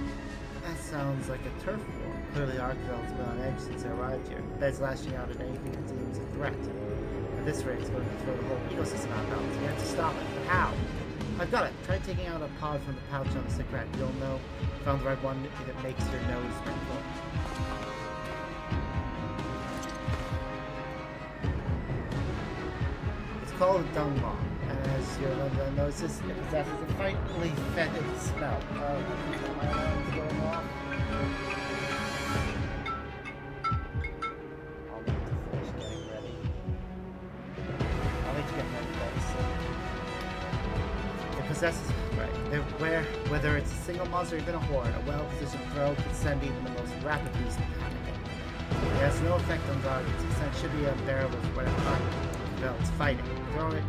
That sounds like a turf war. Clearly Arkveld's been on edge since I arrived here. Bed's lashing out at anything it deems a threat. At this rate, it's going to throw the whole ecosystem out of balance. We have to stop it. But how? I've got it. Try taking out a pod from the pouch on the cigarette. You'll know. Found the right one if it makes your nose wrinkle. It's called a dung bomb. And as your Linda notices, it possesses a faintly fetid smell. My alarm's going off. I'll need to finish getting ready. I'll need to get ready very soon. It possesses, whether it's a single monster or even a horde, a well-positioned throw could send even the most rapid beast panicking. It has no effect on guardians. Its scent should be unbearable for whatever it's fighting. Throw it.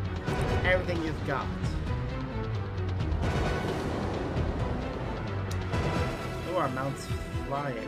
Everything you've got. Oh, our mount's flying.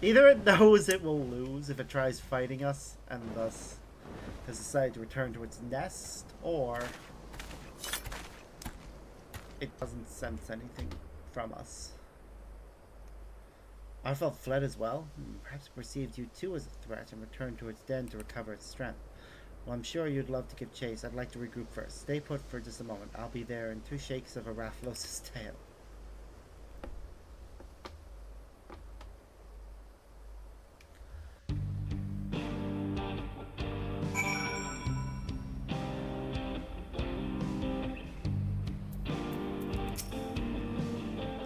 Either it knows it will lose if it tries fighting us, and thus has decided to return to its nest, or it doesn't sense anything from us. Arfel fled as well. Perhaps it perceived you too as a threat and returned to its den to recover its strength. Well, I'm sure you'd love to give chase. I'd like to regroup first. Stay put for just a moment. I'll be there in 2 shakes of a Rathalos' tail.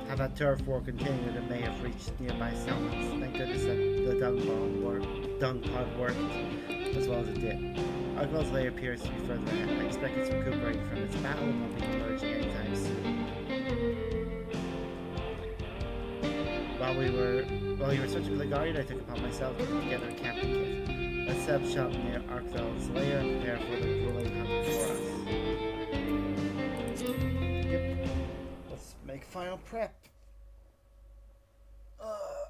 Had that turf war continued, it may have reached nearby settlements. Thank goodness that the dung pod worked as well as it did. Argyl's lair appears to be further ahead. I expect it's recuperating from its battle and won't be emerging anytime soon. While you were searching for the guardian, I took upon myself to put together a camping kit. Let's set up shop near Argyl's lair and prepare for the grueling hunt for us. Yep. Let's make final prep. Oh,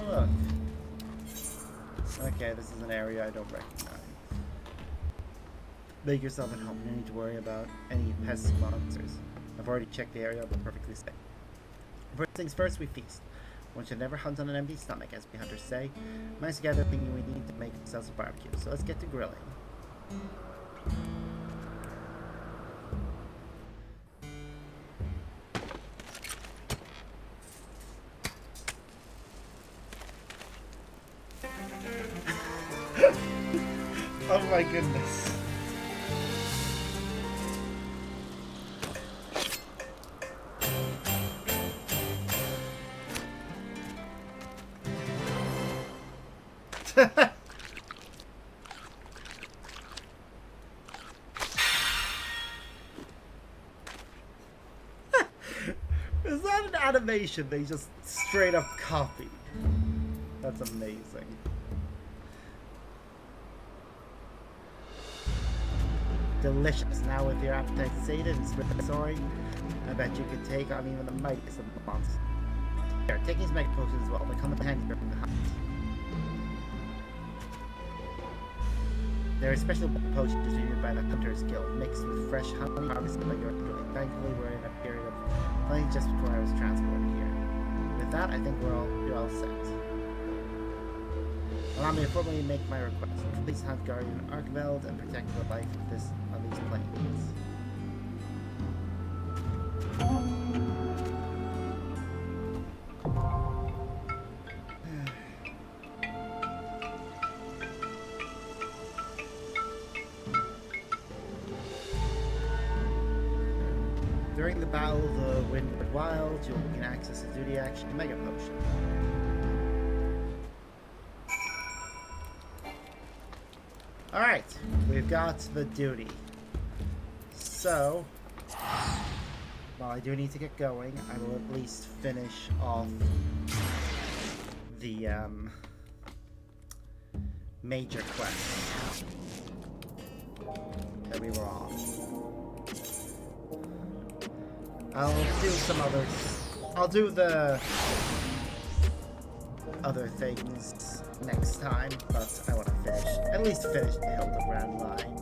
look. Okay, this is an area I don't recognize. Make yourself at home. No need to worry about any pest monsters. I've already checked the area, but perfectly safe. First things first, we feast. One should never hunt on an empty stomach, as we hunters say. Managed to gather everything we need to make ourselves a barbecue, so let's get to grilling. Oh my goodness. Is that an animation they just straight up copied? That's amazing. Delicious. Now with your appetite sated and spirit soaring, I bet you could take on even the mightiest of monsters. Here, take these mega potions as well. They come in handy during the hunt. There are special potions distributed by the Hunters Guild, mixed with fresh honey harvested by your drilling. Thankfully, we're in a period of plenty just before I was transported here. With that, I think you're all set. Allow me to formally make my request. Please hunt Guardian Arkveld and protect the life of these planes. During the Battle of the Windward Wilds, you'll gain access to duty action Mega Potion. Alright, we've got the duty. So, while I do need to get going, I will at least finish off the major quest that we were on. I'll do some others. I'll do the other things next time, but I want to at least finish the Hildibrand line.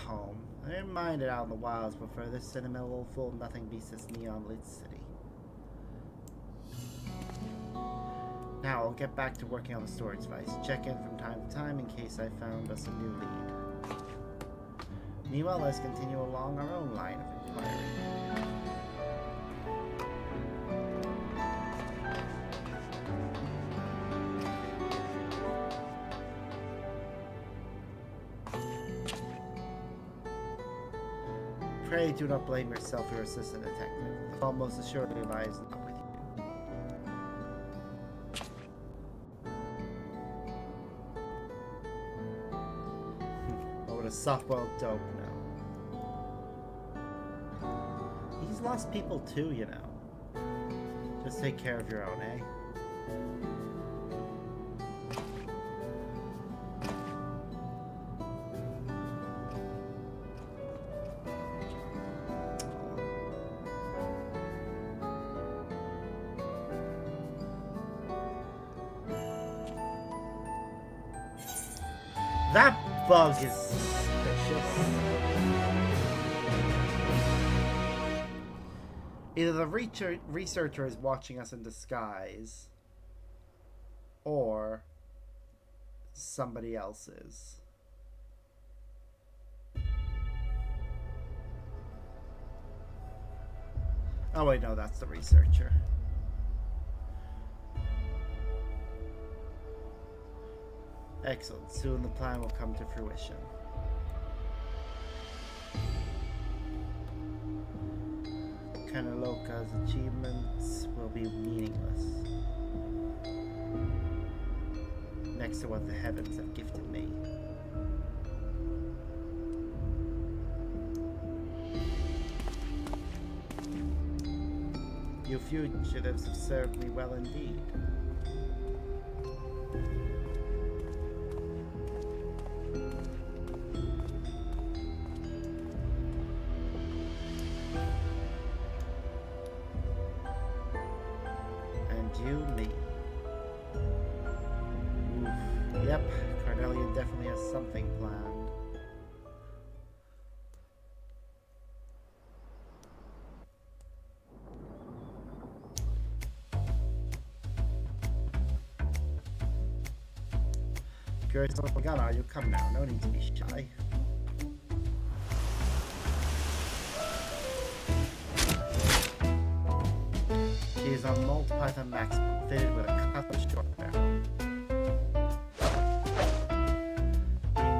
Home. I didn't mind it out in the wilds, but for this sentimental fool, nothing beats this neon-lit city. Now I'll get back to working on the storage device. Check in from time to time in case I found us a new lead. Meanwhile, let's continue along our own line of inquiry. Pray do not blame yourself or your assistant detective. The fault most assuredly lies not with you. soft-boiled dope now. He's lost people too, you know. Just take care of your own, eh? That bug is suspicious. Either the researcher is watching us in disguise, or somebody else is. Oh wait, no, that's the researcher. Excellent. Soon the plan will come to fruition. Kanaloka's achievements will be meaningless next to what the heavens have gifted me. You fugitives have served me well indeed. Something planned. Curious what we got, are you? Come now, no need to be shy. She is on multi-python max fitted with a custom short barrel.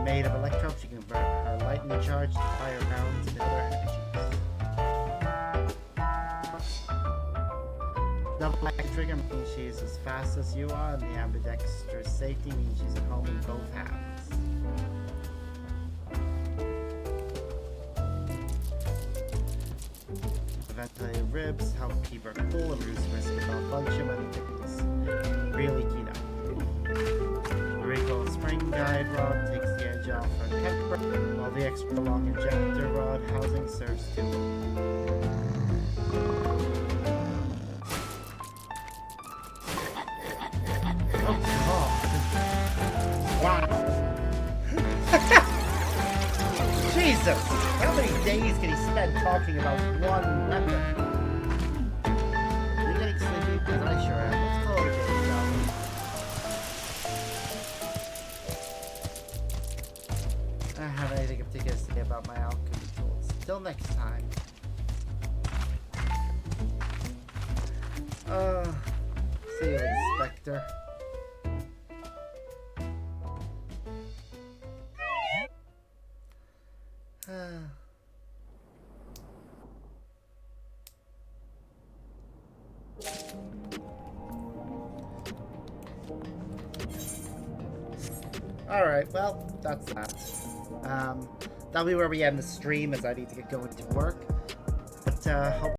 Made of electrodes, she can convert her lightning charge to fire rounds and other energies. Double action trigger means she's as fast as you are, and the ambidextrous safety means she's at home in both hands. Ventilated ribs help keep her cool and reduce risk of malfunction when things really heat up. Spring guide rod takes the edge off her temper, while the extra long injector rod housing serves to wow. Jesus! How many days can he spend talking about one weapon? You're getting sleepy because I sure am. Let's call it a day. I don't have anything in particular to say about my alchemy tools. Till next time. See you, Inspector. Alright, well, that's that. That'll be where we end the stream, as I need to get going to work. But hope